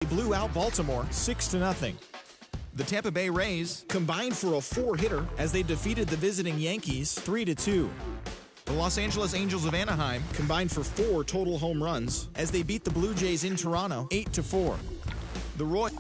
blew out Baltimore 6-0. The Tampa Bay Rays combined for a 4-hitter as they defeated the visiting Yankees 3-2. The Los Angeles Angels of Anaheim combined for 4 total home runs as they beat the Blue Jays in Toronto 8-4. The Royals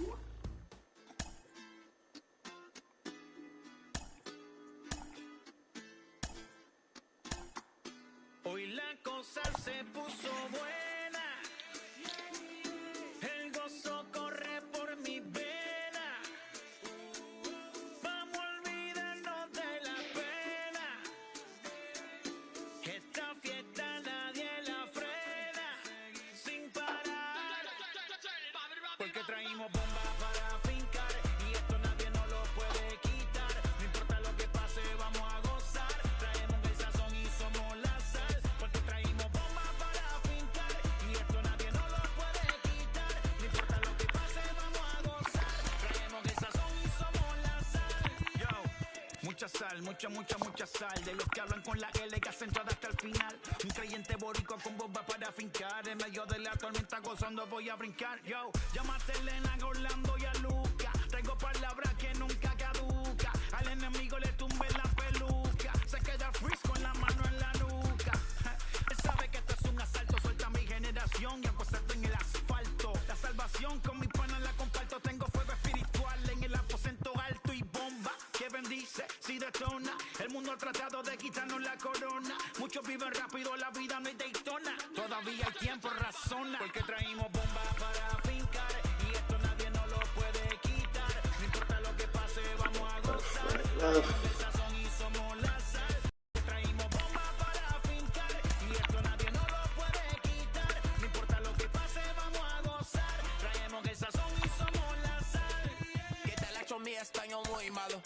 Mucha sal, de los que hablan con la L que acentuada hasta el final. Un creyente boricua con bomba para fincar. En medio de la tormenta gozando voy a brincar. Yo, llámate a Elena, a Orlando y a Luca. Traigo palabras que nunca caduca. Al enemigo le tumbe la peluca. Se queda freeze con la mano en la nuca. Él sabe que esto es un asalto. Suelta mi generación y acostado en el asfalto. La salvación con mi pana la comparto. Tengo fuego espiritual en el aposento alto y bomba que bendice si detona. El mundo ha tratado de quitarnos la corona. Muchos viven rápido, la vida no hay Daytona. Todavía hay tiempo, razona. Porque traímos bombas para fincar. Y esto nadie nos lo puede quitar. No importa lo que pase, vamos a gozar. El sazón y somos la sal. Traímos bombas para fincar. Y esto nadie nos lo puede quitar. No importa lo que pase, vamos a gozar. Traemos el sazón y somos la sal. ¿Qué tal hecho mi español muy malo?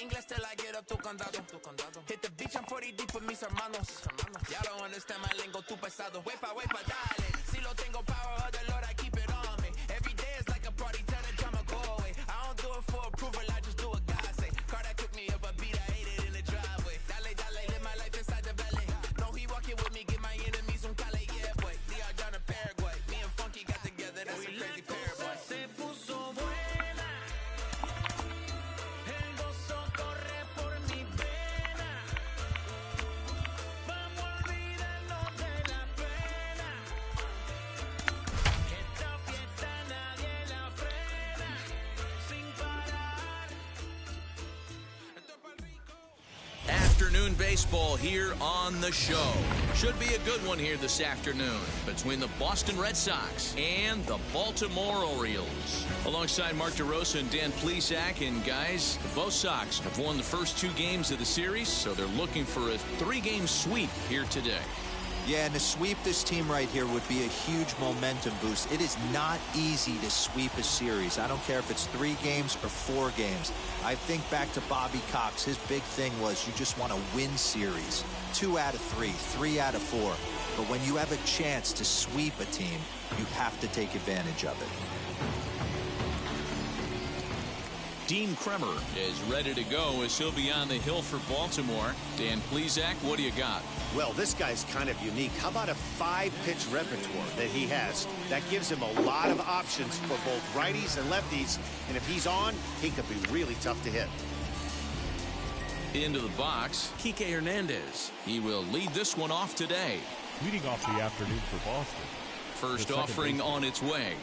Inglés till I get up tu condado. Hit the beach, I'm 40 deep with mis hermanos. Ya don't understand my lingo, tu pesado. Wepa, dale. Si lo tengo power of the Lord, I keep it on me. Every day is like a party, tell the drama go away. I don't do it for approval, I just do what God say. Car that took me up a beat, I ate it in the driveway. Dale, live my life inside the valley. No, he walking with me, give my enemies un cale, yeah, boy. They are down in Paraguay. Me and Funky got together, that's a crazy pair, boy. Se puso buena. El gozo corre por mi vena. Vamos a olvidarnos de la pena. Esta fiesta nadie la frena. Sin parar. Afternoon baseball here on the show. Should be a good one here this afternoon between the Boston Red Sox and the Baltimore Orioles. Alongside Mark DeRosa and Dan Plesac, and guys, both Sox have won the first 2 games of the series, so they're looking for a 3-game sweep here today. Yeah, and to sweep this team right here would be a huge momentum boost. It is not easy to sweep a series. I don't care if it's 3 games or 4 games. I think back to Bobby Cox. His big thing was you just want to win series. 2 out of 3, 3 out of 4. But when you have a chance to sweep a team, you have to take advantage of it. Dean Kremer is ready to go as he'll be on the hill for Baltimore. Dan Plesac, what do you got? Well, this guy's kind of unique. How about a 5-pitch repertoire that he has? That gives him a lot of options for both righties and lefties. And if he's on, he could be really tough to hit. Into the box, Kike Hernandez. He will lead this one off today. Leading off the afternoon for Boston. First offering on its way.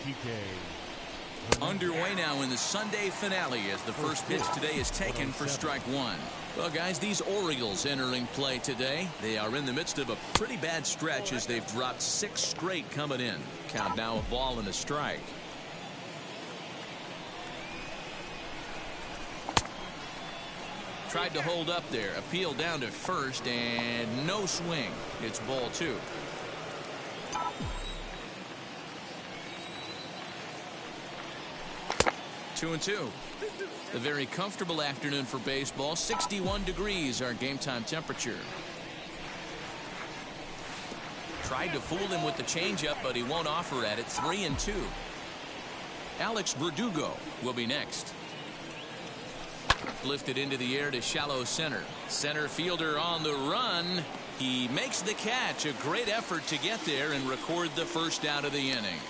Underway now in the Sunday finale as the first pitch today is taken for strike 1. Well, guys, these Orioles entering play today. They are in the midst of a pretty bad stretch as they've dropped 6 straight coming in. Count now a ball and a strike. Tried to hold up there. Appeal down to first and no swing. It's ball 2. Two and two. A very comfortable afternoon for baseball. 61 degrees our game time temperature. Tried to fool him with the changeup, but he won't offer at it. 3 and 2. Alex Verdugo will be next. Lifted into the air to shallow center. Center fielder on the run. He makes the catch. A great effort to get there and record the first out of the inning.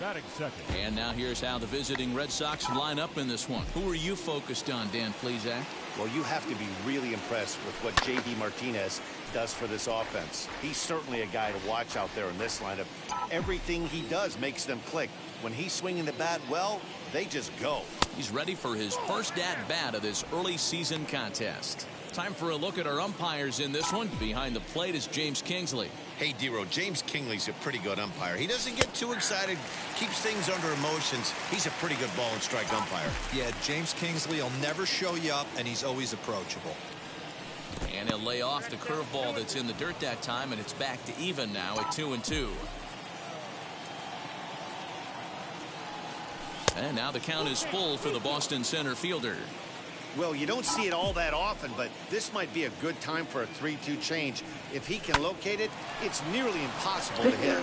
Batting second. And now here's how the visiting Red Sox line up in this one. Who are you focused on, Dan Plesac? Well, you have to be really impressed with what J.D. Martinez does for this offense. He's certainly a guy to watch out there in this lineup. Everything he does makes them click. When he's swinging the bat well, they just go. He's ready for his first at-bat of this early season contest. Time for a look at our umpires in this one. Behind the plate is James Kingsley. Hey, Dero, James Kingsley's a pretty good umpire. He doesn't get too excited, keeps things under emotions. He's a pretty good ball and strike umpire. Yeah, James Kingsley will never show you up, and he's always approachable. And he'll lay off the curveball that's in the dirt that time, and it's back to even now at 2-2. And now the count is full for the Boston center fielder. Well, you don't see it all that often, but this might be a good time for a 3-2 change. If he can locate it, it's nearly impossible to hit.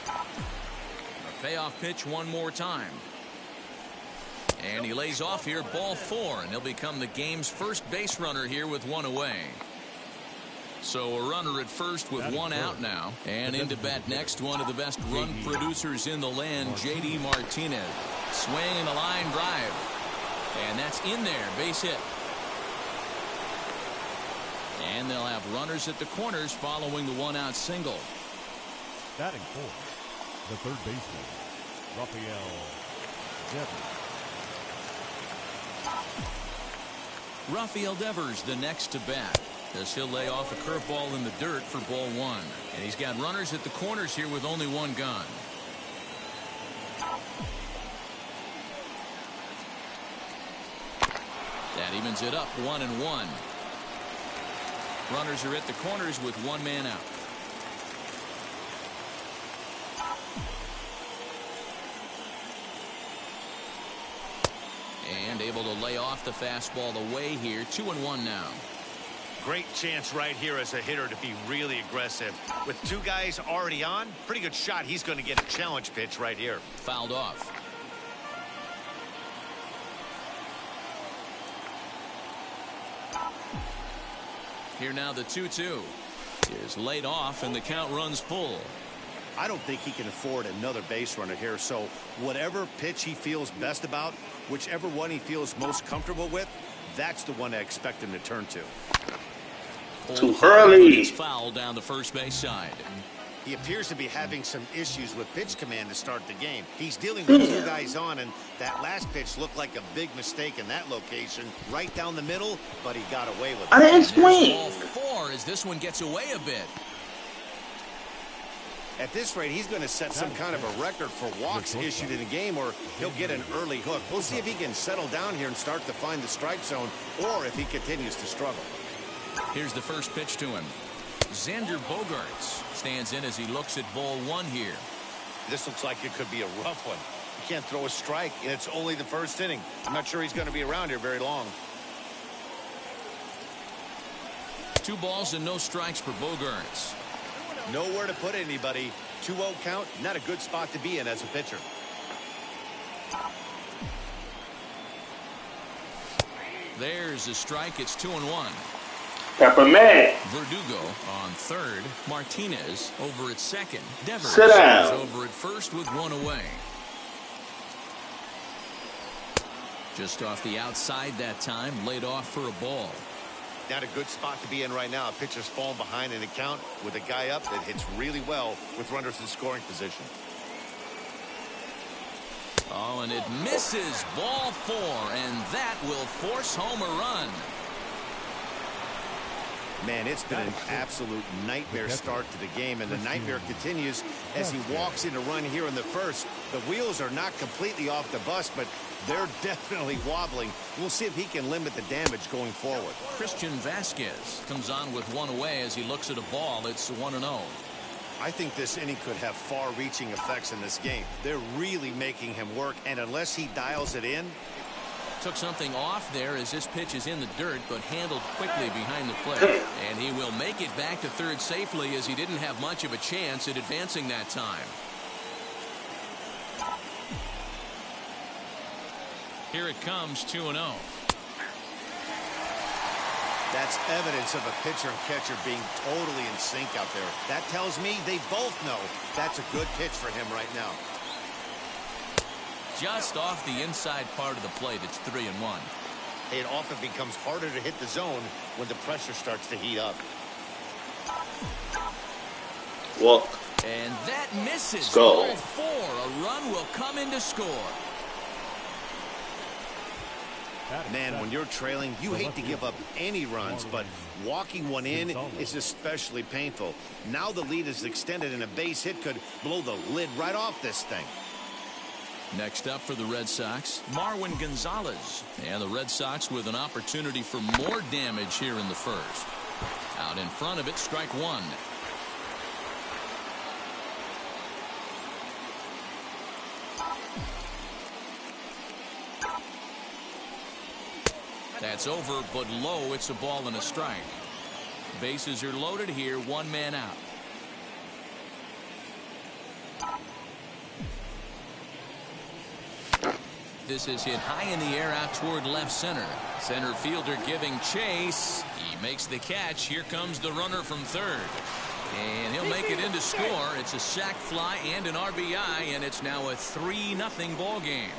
A payoff pitch one more time. And he lays off here, ball 4, and he'll become the game's first base runner here with one away. So a runner at first with one out now. And into bat next, one of the best run producers in the land, J.D. Martinez. Swing and a line drive. And that's in there, base hit. And they'll have runners at the corners following the one-out single. Batting fourth, the third baseman, Rafael Devers. Rafael Devers, the next to bat, as he'll lay off a curveball in the dirt for ball 1. And he's got runners at the corners here with only one gun. That evens it up, 1-1. Runners are at the corners with one man out. And able to lay off the fastball away here, 2-1 now. Great chance right here as a hitter to be really aggressive. With two guys already on, pretty good shot. He's going to get a challenge pitch right here. Fouled off. Here now the 2-2 is laid off and the count runs full. I don't think he can afford another base runner here, so whatever pitch he feels best about, whichever one he feels most comfortable with, that's the one I expect him to turn to. Too early. It's foul down the first base side. He appears to be having some issues with pitch command to start the game. He's dealing with two guys on, and that last pitch looked like a big mistake in that location, right down the middle, but he got away with it. I didn't swing. Ball 4 as this one gets away a bit. At this rate, he's going to set some kind of a record for walks issued in a game, or he'll get an early hook. We'll see if he can settle down here and start to find the strike zone, or if he continues to struggle. Here's the first pitch to him. Xander Bogaerts stands in as he looks at ball 1 here. This looks like it could be a rough one. He can't throw a strike, and it's only the first inning. I'm not sure he's going to be around here very long. 2 balls and no strikes for Bogaerts. Nowhere to put anybody. 2-0 count, not a good spot to be in as a pitcher. There's a strike. It's 2-1. Peppermint. Verdugo on third. Martinez over at second. Devers Sit down. is over at first with one away. Just off the outside that time, laid off for a ball. Not a good spot to be in right now. A pitcher's falling behind in the count with a guy up that hits really well with runners in scoring position. Oh, and it misses. Ball 4, and that will force home a run. Man, it's been an absolute nightmare start to the game, and the nightmare continues as he walks in a run here in the first. The wheels are not completely off the bus, but they're definitely wobbling. We'll see if he can limit the damage going forward. Christian Vasquez comes on with one away as he looks at a ball. It's 1-0. I think this inning could have far-reaching effects in this game. They're really making him work, and unless he dials it in... Took something off there as this pitch is in the dirt, but handled quickly behind the plate. And he will make it back to third safely as he didn't have much of a chance at advancing that time. Here it comes, 2-0. That's evidence of a pitcher and catcher being totally in sync out there. That tells me they both know that's a good pitch for him right now. Just off the inside part of the plate, it's 3-1. It often becomes harder to hit the zone when the pressure starts to heat up. Walk. And that misses. Go. 4. A run will come in to score. Man, when you're trailing, you hate to give up any runs, but walking one in is especially painful. Now the lead is extended and a base hit could blow the lid right off this thing. Next up for the Red Sox, Marwin Gonzalez. And the Red Sox with an opportunity for more damage here in the first. Out in front of it, strike 1. That's over, but low. It's a ball and a strike. Bases are loaded here. 1 man out. This is hit high in the air out toward left center. Center fielder giving chase. He makes the catch. Here comes the runner from third. And he'll make it in to score. It's a sac fly and an RBI, and it's now a 3-0 ball game.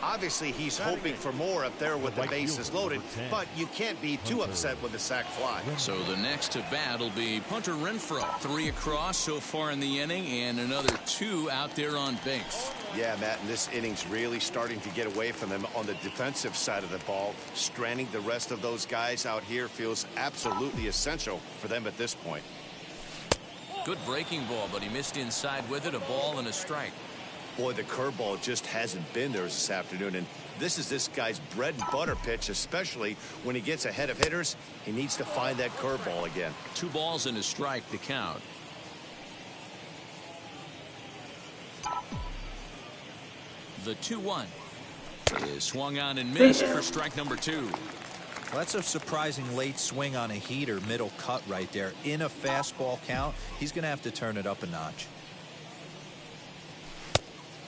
Obviously, he's hoping for more up there with the bases loaded, but you can't be too upset with a sac fly. So the next to bat will be Hunter Renfroe. 3 across so far in the inning, and another 2 out there on base. Yeah, Matt, and this inning's really starting to get away from them on the defensive side of the ball. Stranding the rest of those guys out here feels absolutely essential for them at this point. Good breaking ball, but he missed inside with it. A ball and a strike. Boy, the curveball just hasn't been there this afternoon, and this is this guy's bread and butter pitch, especially when he gets ahead of hitters. He needs to find that curveball again. 2 balls and a strike to count. The 2-1 is swung on and missed for strike number 2. Well, that's a surprising late swing on a heater, middle cut right there. In a fastball count, he's going to have to turn it up a notch.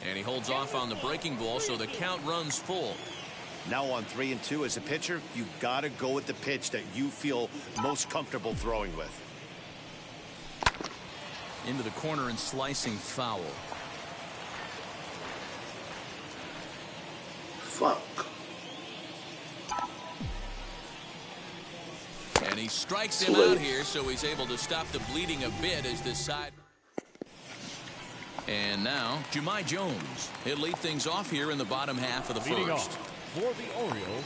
And he holds off on the breaking ball, so the count runs full. Now on 3-2 as a pitcher, you got to go with the pitch that you feel most comfortable throwing with. Into the corner and slicing foul. Fuck. And he strikes him out here, so he's able to stop the bleeding a bit as this side. And now, Jahmai Jones. He'll lead things off here in the bottom half of the Leading first. off for the Orioles,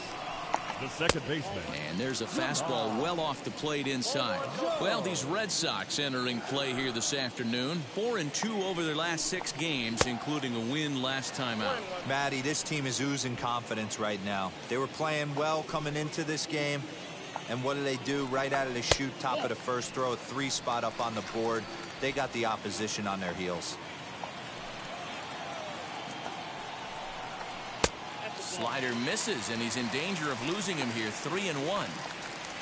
the second baseman. And there's a fastball well off the plate inside. Well, these Red Sox entering play here this afternoon. 4-2 over their last 6 games, including a win last time out. Matty, this team is oozing confidence right now. They were playing well coming into this game. And what do? Right out of the chute, top of the first, throw a 3 spot up on the board. They got the opposition on their heels. Slider misses, and he's in danger of losing him here. 3-1.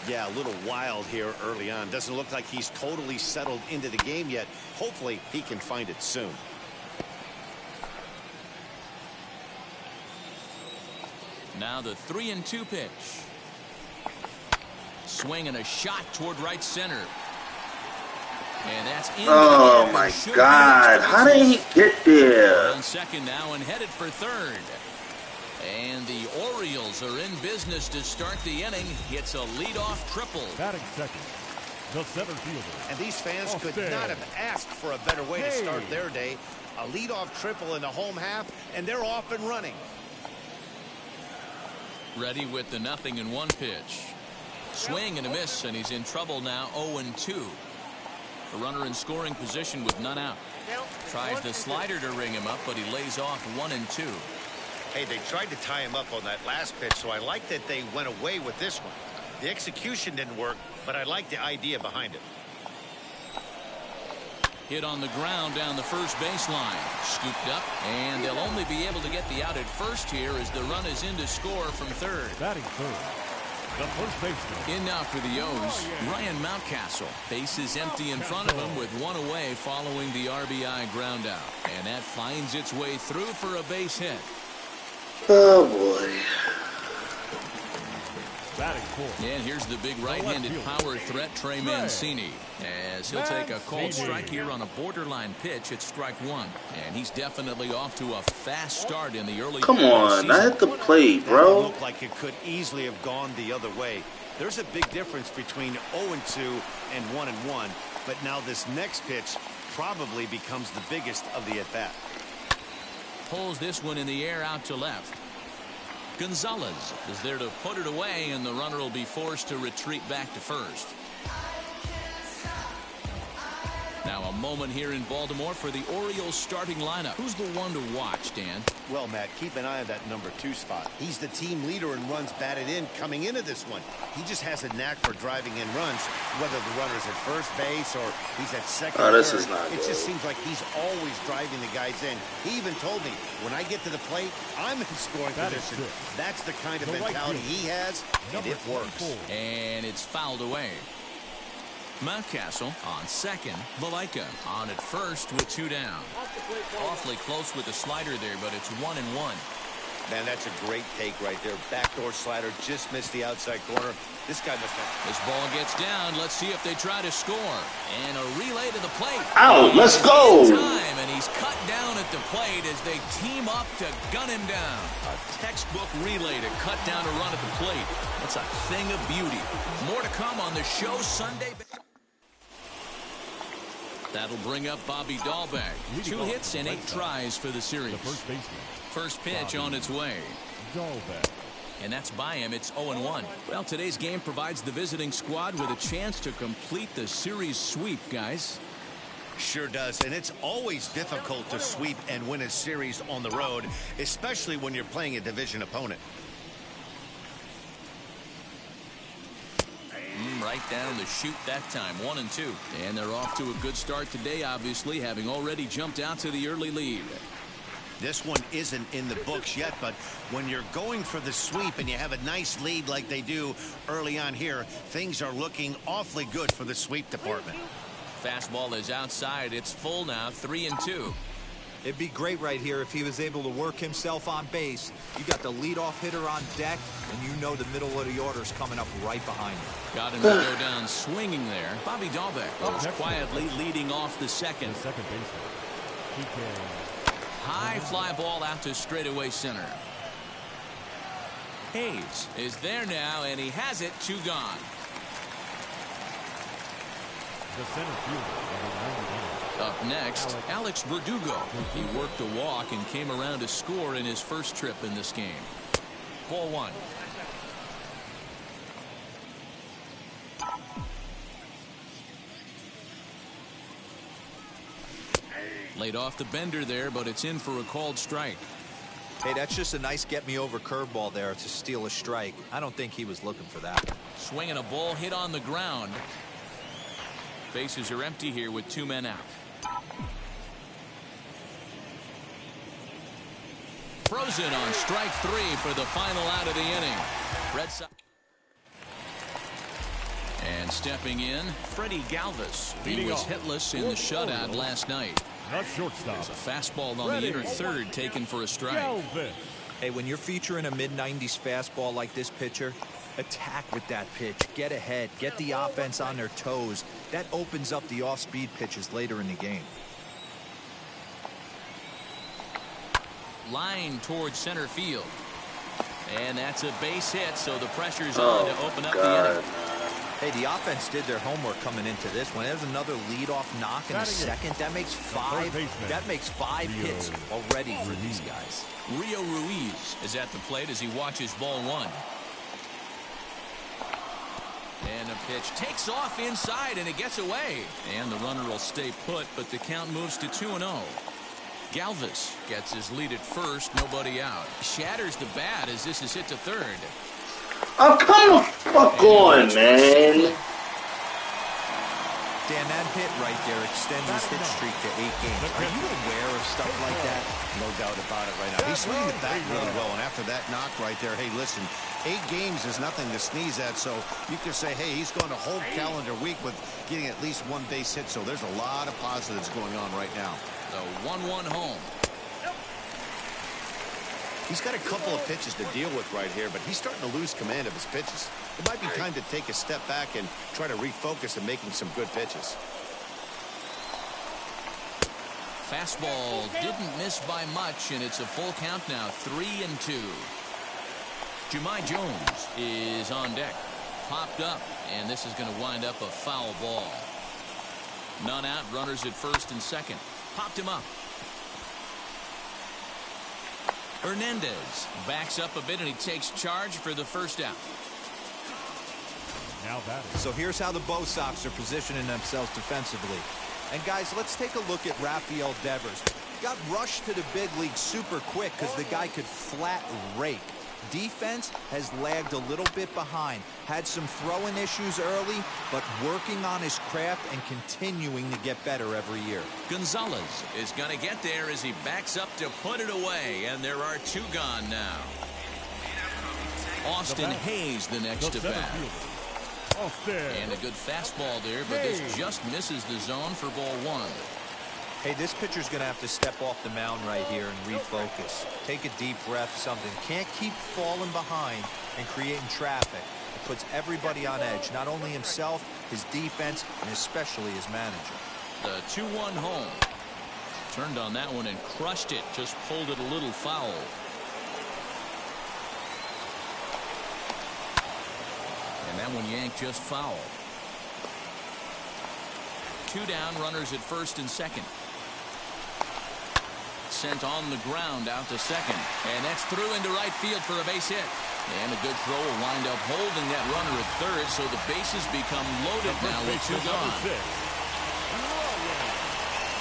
Yeah, a little wild here early on. Doesn't look like he's totally settled into the game yet. Hopefully, he can find it soon. Now the 3-2 pitch. Swing and a shot toward right center. And that's in. Oh my God! How did he get there? On second now and headed for third. And the Orioles are in business to start the inning. It's a leadoff triple. Batting second, the center fielder. And these fans could not have asked for a better way to start their day. A leadoff triple in the home half, and they're off and running. Ready with the 0-1 pitch. Swing and a miss, and he's in trouble now. 0-2. A runner in scoring position with none out. Tries the slider to ring him up, but he lays off 1-2. Hey, they tried to tie him up on that last pitch, so I like that they went away with this one. The execution didn't work, but I like the idea behind it. Hit on the ground down the first baseline. Scooped up, and they'll only be able to get the out at first here as the run is in to score from third. Batting third, the first baseman. In now for the O's, Ryan Mountcastle. Bases empty in front of him with 1 away following the RBI ground out. And that finds its way through for a base hit. Oh boy. And here's the big right-handed power threat, Trey Mancini. As he'll take a called strike here on a borderline pitch at strike one. And he's definitely off to a fast start in the early Come on, I hit the plate, bro. That looked like it could easily have gone the other way. There's a big difference between 0-2 and 1-1. But now this next pitch probably becomes the biggest of the at-bat. Pulls this one in the air out to left. Gonzalez is there to put it away, and the runner will be forced to retreat back to first. Now a moment here in Baltimore for the Orioles starting lineup. Who's the one to watch, Dan? Well, Matt, keep an eye on that number 2 spot. He's the team leader in runs batted in coming into this one. He just has a knack for driving in runs, whether the runner's at first base or he's at second. Oh, this third. is not It good. just seems like he's always driving the guys in. He even told me, when I get to the plate, I'm in scoring position. That's the kind of mentality he has, and it works. And it's fouled away. Mountcastle on second. Valaika on at first with 2 down. Awfully close with the slider there, but it's 1-1. Man, that's a great take right there. Backdoor slider, just missed the outside corner. This guy must have... This ball gets down. Let's see if they try to score. And a relay to the plate. Ow, let's go. Time, and he's cut down at the plate as they team up to gun him down. A textbook relay to cut down a run at the plate. That's a thing of beauty. More to come on the show Sunday. That'll bring up Bobby Dahlbeck. 2 hits and 8 tries for the series. First pitch on its way. And that's by him. It's 0-1. Well, today's game provides the visiting squad with a chance to complete the series sweep, guys. Sure does, and it's always difficult to sweep and win a series on the road, especially when you're playing a division opponent. Right down the chute that time, 1-2. And they're off to a good start today, obviously, having already jumped out to the early lead. This one isn't in the books yet, but when you're going for the sweep and you have a nice lead like they do early on here, things are looking awfully good for the sweep department. Fastball is outside. It's full now, 3-2. It'd be great right here if he was able to work himself on base. You got the leadoff hitter on deck, and you know the middle of the order's coming up right behind you. Got him to go down swinging there. Bobby Dahlbeck goes quietly leading off the second. High fly ball out to straightaway center. Hayes is there now, and he has it. 2 gone. The center fielder. Up next, Alex Verdugo. He worked a walk and came around to score in his first trip in this game. Ball 1. Laid off the bender there, but it's in for a called strike. Hey, that's just a nice get-me-over curveball there to steal a strike. I don't think he was looking for that. Swinging a ball hit on the ground. Bases are empty here with 2 men out. Frozen on strike 3 for the final out of the inning. Red Sox. And stepping in, Freddie Galvis. He was hitless in the shutout last night. Shortstop. There's a fastball on the inner third taken for a strike. Hey, when you're featuring a mid-90s fastball like this pitcher, attack with that pitch. Get ahead. Get the offense on their toes. That opens up the off-speed pitches later in the game. Line towards center field. And that's a base hit, so the pressure's on to open up the inning. Hey, the offense did their homework coming into this one. There's another leadoff knock in the second. That makes 5. That makes 5 hits already for these guys. Rio Ruiz is at the plate as he watches ball 1. And a pitch takes off inside, and it gets away. And the runner will stay put, but the count moves to 2-0. Galvis gets his lead at first, nobody out. Shatters the bat as this is hit to third. Oh, come the fuck on, man. Dan, that hit right there extends his hit streak to 8 games. Are you aware of stuff like that? No doubt about it right now. He's swinging the bat really well, and after that knock right there, hey, listen, 8 games is nothing to sneeze at, so you can say, hey, he's going a whole calendar week with getting at least 1 base hit, so there's a lot of positives going on right now. The 1-1 home. He's got a couple of pitches to deal with right here, but he's starting to lose command of his pitches. it might be time to take a step back and try to refocus on making some good pitches. Fastball didn't miss by much, and it's a full count now, 3-2. Jahmai Jones is on deck. Popped up, and this is going to wind up a foul ball. None out, runners at first and second. Popped him up. Hernandez backs up a bit, and he takes charge for the first out. Now batting. So here's how the Bo Sox are positioning themselves defensively. And guys, let's take a look at Rafael Devers. Got rushed to the big league super quick because the guy could flat rake. Defense has lagged a little bit behind. Had some throwing issues early, but working on his craft and continuing to get better every year. Gonzalez is going to get there as he backs up to put it away, and there are two gone now. Austin Hayes the next to bat. And a good fastball there, but this just misses the zone for ball one. Hey, this pitcher's going to have to step off the mound right here and refocus. Take a deep breath, something. Can't keep falling behind and creating traffic. It puts everybody on edge, not only himself, his defense, and especially his manager. The 2-1 home. Turned on that one and crushed it. Just pulled it a little foul. And that one yanked just foul. 2 down, runners at first and second. Sent on the ground out to second, and that's through into right field for a base hit. And a good throw will wind up holding that runner at third, so the bases become loaded now with 2 gone.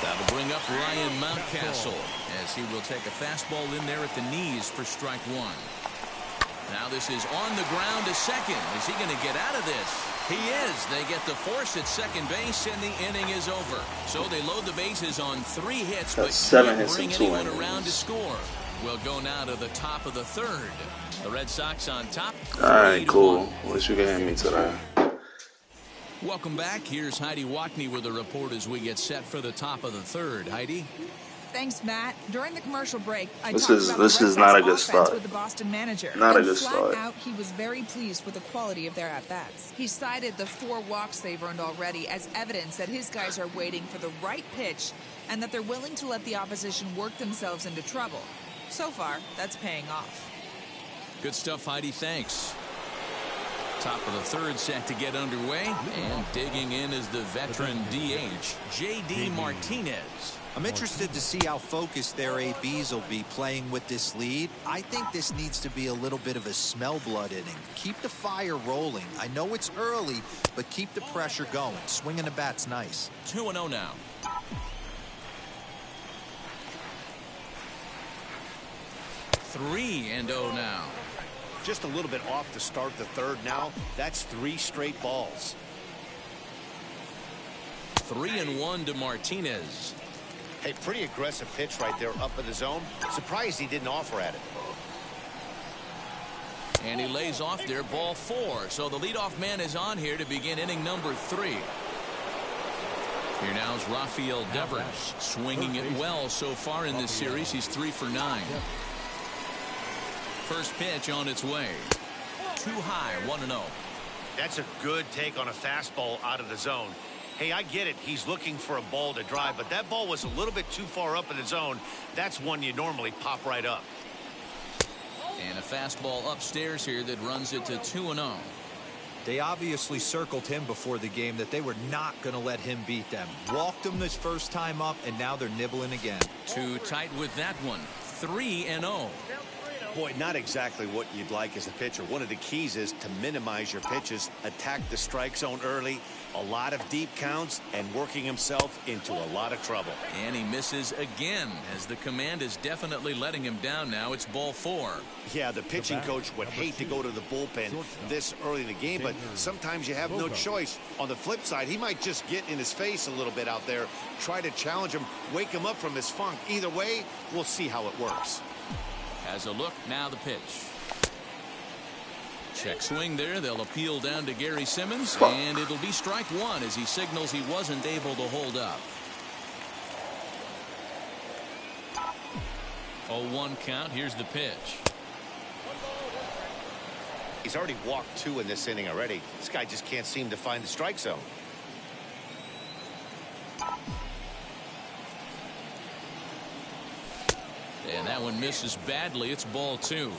That'll bring up Ryan Mountcastle as he will take a fastball in there at the knees for strike 1. Now this is on the ground to second. Is he going to get out of this? He is. They get the force at second base, and the inning is over. So they load the bases on 3 hits, but can't bring anyone around to score. We'll go now to the top of the third. The Red Sox on top. All right, cool. Wish you could hand me today. Welcome back. Here's Heidi Watney with a report as we get set for the top of the third. Heidi? Thanks, Matt. During the commercial break, This is not a good start. With the Boston manager. Not a good start. Out, he was very pleased with the quality of their at-bats. He cited the 4 walks they've earned already as evidence that his guys are waiting for the right pitch and that they're willing to let the opposition work themselves into trouble. So far, that's paying off. Good stuff, Heidi. Thanks. Top of the third set to get underway, and digging in is the veteran DH, J.D. Martinez. I'm interested to see how focused their ABs will be playing with this lead. I think this needs to be a little bit of a smell blood inning. Keep the fire rolling. I know it's early, but keep the pressure going. Swinging the bat's nice. 2-0 now. Three and 0 now. Just a little bit off to start the third now. That's 3 straight balls. 3-1 to Martinez. Hey, pretty aggressive pitch right there up in the zone. Surprised he didn't offer at it. And he lays off there, ball 4. So the leadoff man is on here to begin inning number 3. Here now is Rafael Devers, swinging it well so far in this series. He's 3 for 9. First pitch on its way. Too high, 1-0. That's a good take on a fastball out of the zone. Hey, I get it. He's looking for a ball to drive, but that ball was a little bit too far up in the zone. That's one you normally pop right up. And a fastball upstairs here that runs it to 2-0. They obviously circled him before the game that they were not going to let him beat them. Walked him this first time up, and now they're nibbling again. Too tight with that one. 3-0. Boy, not exactly what you'd like as a pitcher. One of the keys is to minimize your pitches, attack the strike zone early, a lot of deep counts, and working himself into a lot of trouble. And he misses again as the command is definitely letting him down now. It's ball 4. Yeah, the pitching coach would hate to go to the bullpen this early in the game, but sometimes you have no choice. On the flip side, he might just get in his face a little bit out there, try to challenge him, wake him up from his funk. Either way, we'll see how it works. Has a look, now the pitch. Check swing there. They'll appeal down to Gary Simmons, and it'll be strike 1 as he signals he wasn't able to hold up. 0-1 count. Here's the pitch. He's already walked 2 in this inning already. This guy just can't seem to find the strike zone. And that one misses badly. It's ball 2.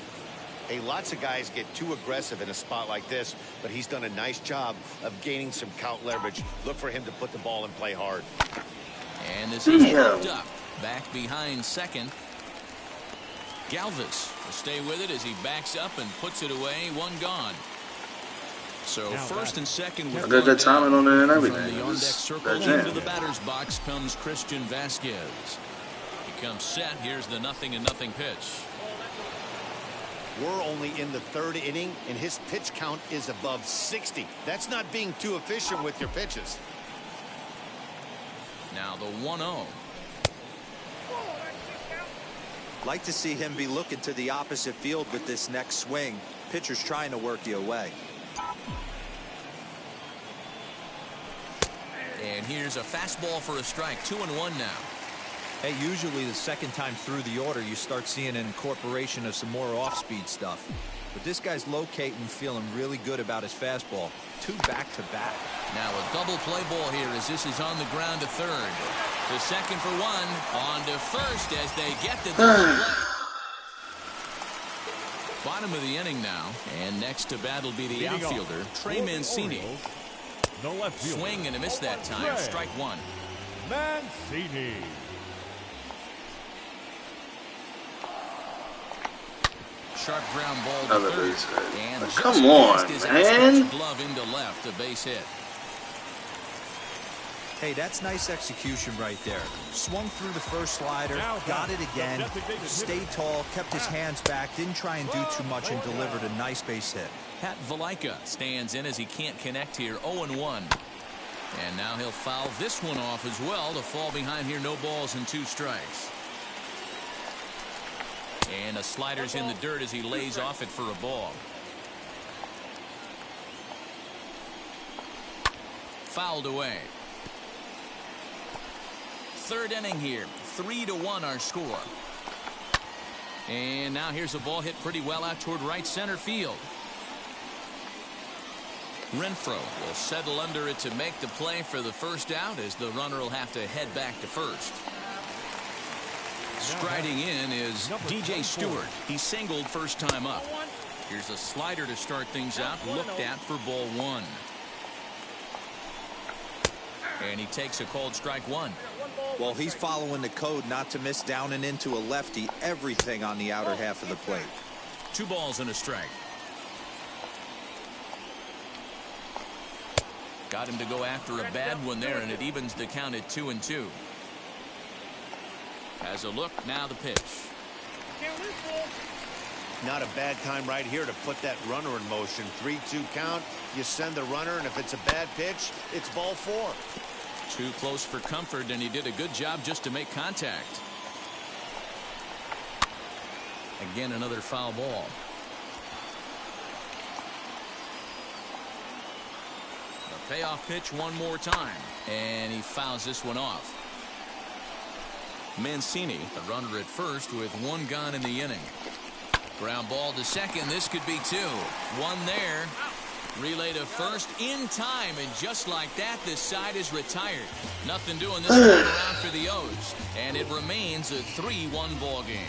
Hey, lots of guys get too aggressive in a spot like this, but he's done a nice job of gaining some count leverage. Look for him to put the ball in play hard. And this is hooked up. Back behind second. Galvis will stay with it as he backs up and puts it away. 1 gone. So first and second with good timing on it and everything. From the on-deck circle into the batter's box comes Christian Vasquez. He comes set. Here's the 0-0 pitch. We're only in the 3rd inning, and his pitch count is above 60. That's not being too efficient with your pitches. Now the 1-0. Like to see him be looking to the opposite field with this next swing. Pitcher's trying to work you away. And here's a fastball for a strike. 2-1 now. Hey, usually the second time through the order, you start seeing an incorporation of some more off-speed stuff. But this guy's locating and feeling really good about his fastball. 2 back-to-back. Now a double play ball here as this is on the ground to third. The second for 1. On to first as they get the double play. Bottom of the inning now. And next to bat will be the outfielder, Trey Mancini. No left field. Swing and a miss that time. Strike 1. Mancini. Sharp ground ball to third. And come on, man. Glove into left, a base hit. Hey, that's nice execution right there. Swung through the first slider, got it again, stayed tall, kept his hands back, didn't try and do too much, and delivered a nice base hit. Pat Valaika stands in as he can't connect here. 0-1. And now he'll foul this one off as well to fall behind here. No balls and 2 strikes. And a slider's in the dirt as he lays off it for a ball. Fouled away. 3rd inning here. 3-1 our score. And now here's a ball hit pretty well out toward right center field. Renfroe will settle under it to make the play for the first out as the runner will have to head back to first. Striding in is DJ Stewart. He singled first time up. Here's a slider to start things out. Looked at for ball 1. And he takes a called strike 1. Well, he's following the code not to miss down and into a lefty. Everything on the outer half of the plate. 2 balls and a strike. Got him to go after a bad one there, and it evens the count at 2-2. Has a look, now the pitch. Not a bad time right here to put that runner in motion. 3-2 count. You send the runner, and if it's a bad pitch, it's ball 4. Too close for comfort, and he did a good job just to make contact. Again, another foul ball. The payoff pitch one more time, and he fouls this one off. Mancini, the runner at first with 1 gone in the inning. Ground ball to second. This could be 2. 1 there. Relay to first in time, and just like that, this side is retired. Nothing doing this time around for the O's, and it remains a 3-1 ball game.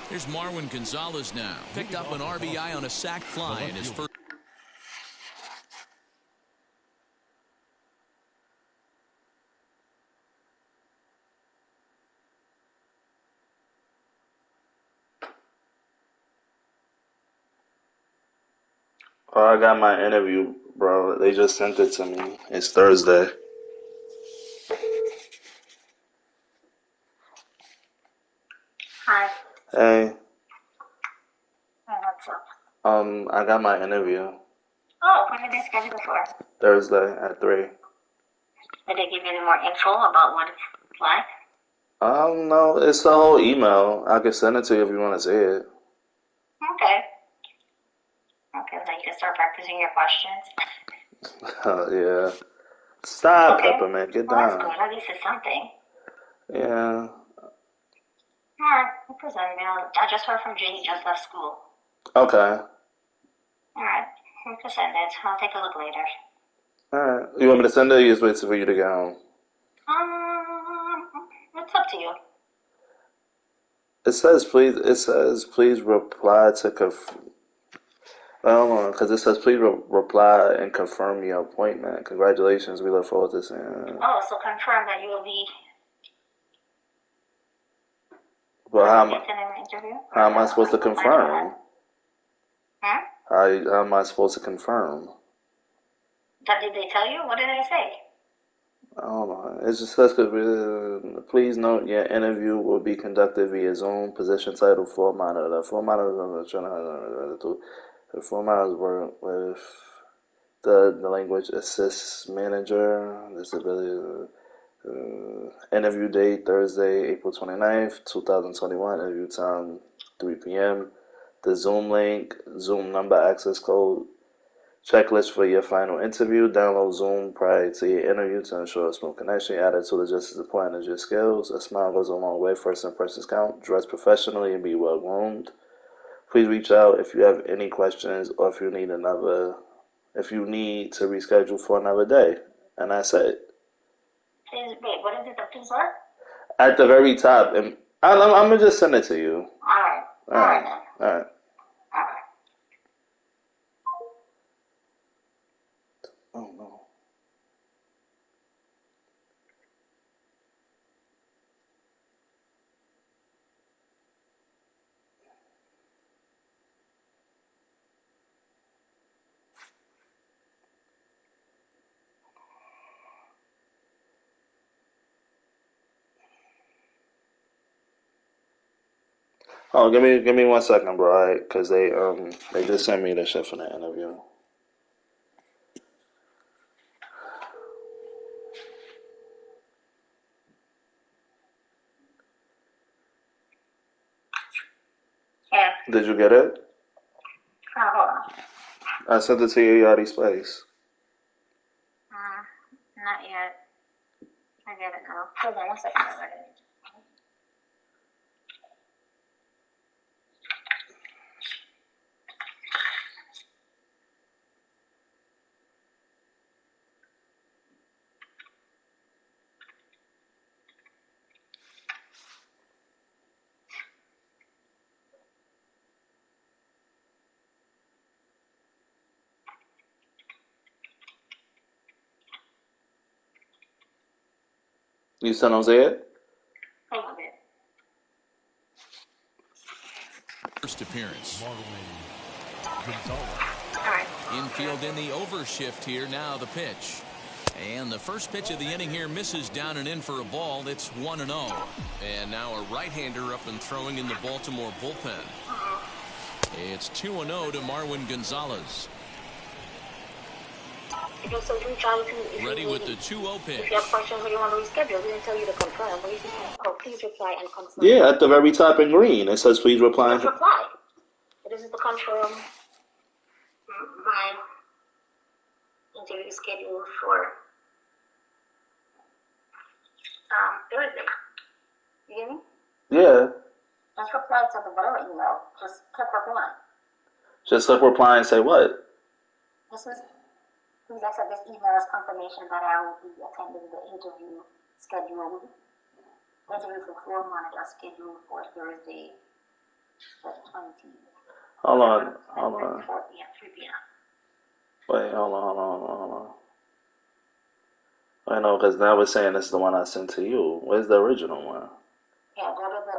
Here's Marwin Gonzalez now. Picked up an RBI on a sac fly in his first. Oh, I got my interview, bro. They just sent it to me. It's Thursday. Hi. Hey. Hey, what's up? I got my interview Oh, when did they schedule it for? Thursday at 3. Did they give you any more info about what it's like? No, it's the whole email. I can send it to you if you want to see it. Okay. Okay, so you can start practicing your questions. Yeah. Stop, Okay. Peppermint. Get Well, that's down. good. At least it's something. Yeah. Alright, you presented me. I just heard from Jay. He just left school. Okay. Alright, you can send it. I'll take a look later. Alright. You want me to send it or you just wait for you to get home? It's up to you. It says please reply to because it says please reply and confirm your appointment. Congratulations. We look forward to seeing you. Oh, so confirm that you will be But how am I supposed to confirm? Huh? How am I supposed to confirm? Did they tell you? What did they say? I don't know. It just says, please note your interview will be conducted via Zoom. Position title, floor monitor. The floor monitor work with the language assist manager. Disability. Interview date, Thursday, April 29th, 2021. Interview time, 3 p.m. The Zoom link, Zoom number, access code. Checklist for your final interview. Download Zoom prior to your interview to ensure a smooth connection. Attitude is just as important as your skills. A smile goes a long way. First impressions count. Dress professionally and be well groomed. Please reach out if you have any questions or if you need to reschedule for another day. And that's it. Please, wait, what is it? The please what? At the very top, and I'm gonna just send it to you. Alright. Alright then. Alright. Oh no. Oh, give me 1 second, bro. Alright, because they just sent me the shit for the interview. Yeah. Did you get it? Oh, hold on. I sent it to your Yachty's place. Not yet. I get it now. Hold on 1 second. I got it. You still don't see it? Hold on a bit. First appearance. Alright. Infield in the overshift here. Now the pitch. And the first pitch of the inning here misses down and in for a ball. It's 1-0. And now a right-hander up and throwing in the Baltimore bullpen. It's 2-0 to Marwin Gonzalez. So reach out Ready with the 2-0 pitch. If you have questions or you want to reschedule, we didn't tell you to confirm. But you can, please reply and confirm. Yeah, at the very top in green, it says please reply. Please reply. This is to confirm my interview schedule for Thursday. You get me? Yeah. Just reply to the whatever email. Just click reply. Just click reply and say what? Please accept this email as confirmation that I will be attending the interview scheduled. Interview for floor monitor scheduled for Thursday, the 20th. Hold on. 4 p.m., 3 p.m. Wait, hold on. I know, because now it's saying this is the one I sent to you. Where's the original one? Yeah, go to the...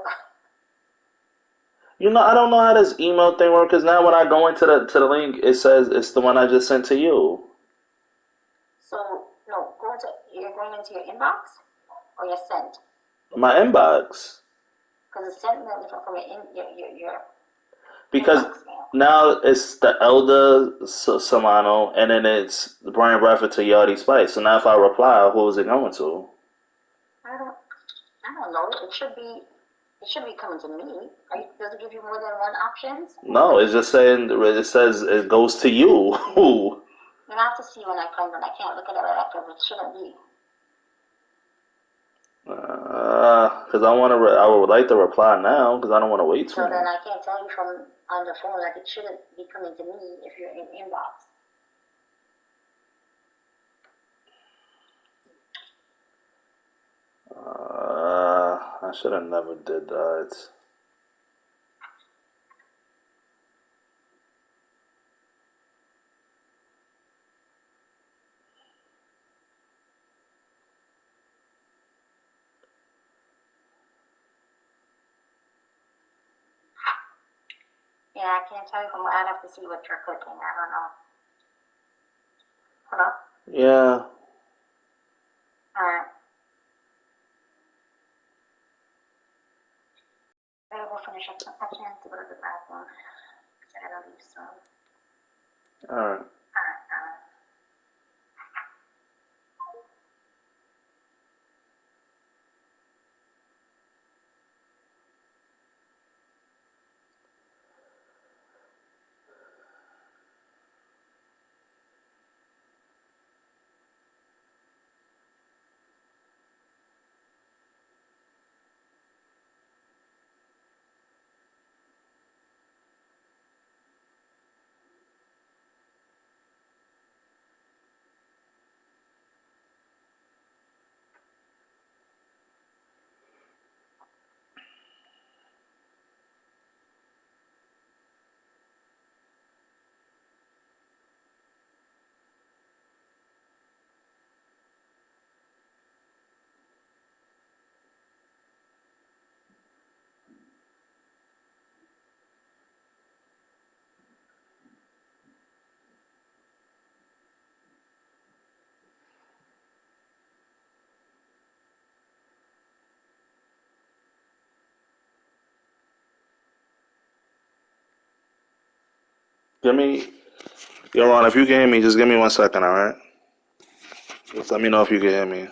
You know, I don't know how this email thing works, because now when I go into the link, it says it's the one I just sent to you. So, no, you're going into your inbox or your sent? My inbox. Because it's sent no different from your Because now it's the Elder Solano, and then it's Brian Bradford to Yachty Spice. So now if I reply, who is it going to? I don't know. It should be coming to me. Does it give you more than one options? No, it's just saying, it says it goes to you. Who? You have to see when I come, but I can't look at it right after, but it shouldn't be. Because I want to. I would like to reply now because I don't want to wait too So then long. I can't tell you from on the phone, like it shouldn't be coming to me if you're in inbox. I should have never did that. Yeah, I can't tell you from. I'd have to see what you're cooking. I don't know. Hello? Yeah. Alright. I will finish up some touching to go to the bathroom. I gotta leave soon. Alright. Alright. Give me, yo, Ron, if you can hear me, just give me 1 second, alright? Just let me know if you can hear me.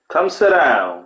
Come sit down.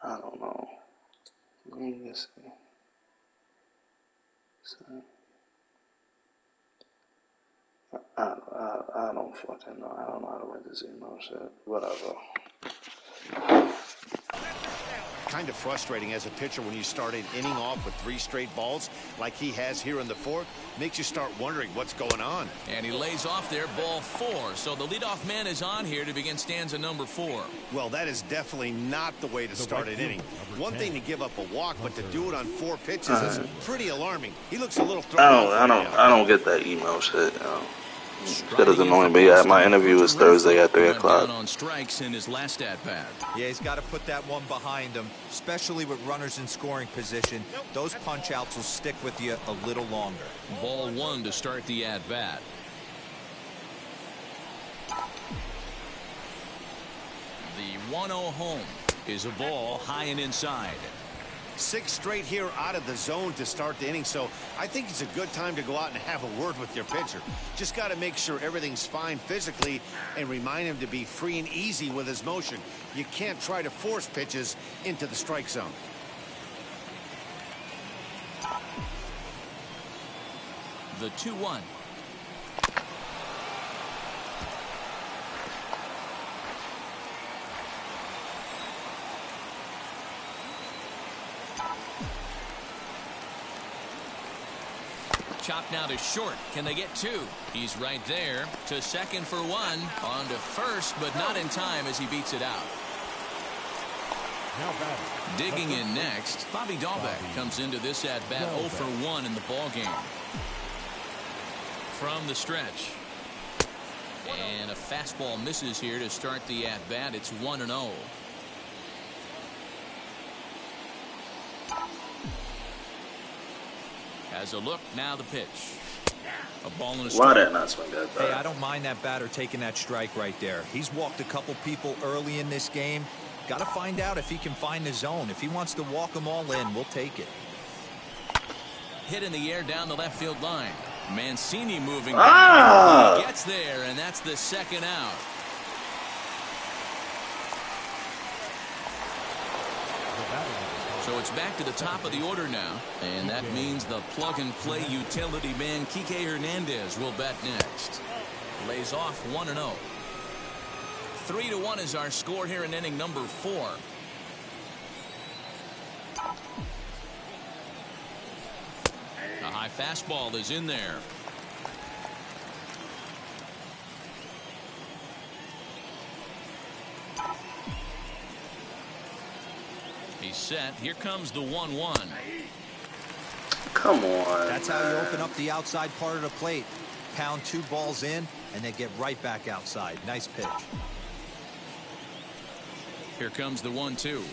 I don't know. Let me just see. I don't fucking know. I don't know how to write this email shit. Whatever. Kind of frustrating as a pitcher when you start an inning off with 3 straight balls like he has here in the 4th. Makes you start wondering what's going on. And he lays off there, ball 4. So the leadoff man is on here to begin stanza number 4. Well, that is definitely not the way to start an inning. One thing to give up a walk, but to do it on 4 pitches is pretty alarming. He looks a little thrown off. I don't get that email shit. Shit is annoying, but yeah, my interview is Thursday at 3 o'clock. On strikes in his last at bat. Yeah, he's got to put that one behind him, especially with runners in scoring position. Those punch outs will stick with you a little longer. Ball 1 to start the at bat. The 1-0 home is a ball high and inside. 6 straight here out of the zone to start the inning, so I think it's a good time to go out and have a word with your pitcher. Just got to make sure everything's fine physically and remind him to be free and easy with his motion. You can't try to force pitches into the strike zone. The 2-1. Chopped now to short. Can they get two? He's right there to second for one. On to first, but not in time as he beats it out. Digging in next, Bobby Dahlbeck comes into this at-bat 0 for 1 in the ballgame. From the stretch. And a fastball misses here to start the at-bat. It's 1-0. Has a look, now the pitch. A ball in a strike. Why that not swing that back? Hey, I don't mind that batter taking that strike right there. He's walked a couple people early in this game. Got to find out if he can find the zone. If he wants to walk them all in, we'll take it. Hit in the air down the left field line. Mancini moving. Ah! He gets there, and that's the second out. So it's back to the top of the order now, and that means the plug-and-play utility man Kike Hernandez will bat next. Lays off 1-0. 3-1 is our score here in inning number 4. A high fastball is in there. He's set. Here comes the 1-1. Come on. That's how you open up the outside part of the plate. Pound 2 balls in, and they get right back outside. Nice pitch. Here comes the 1-2.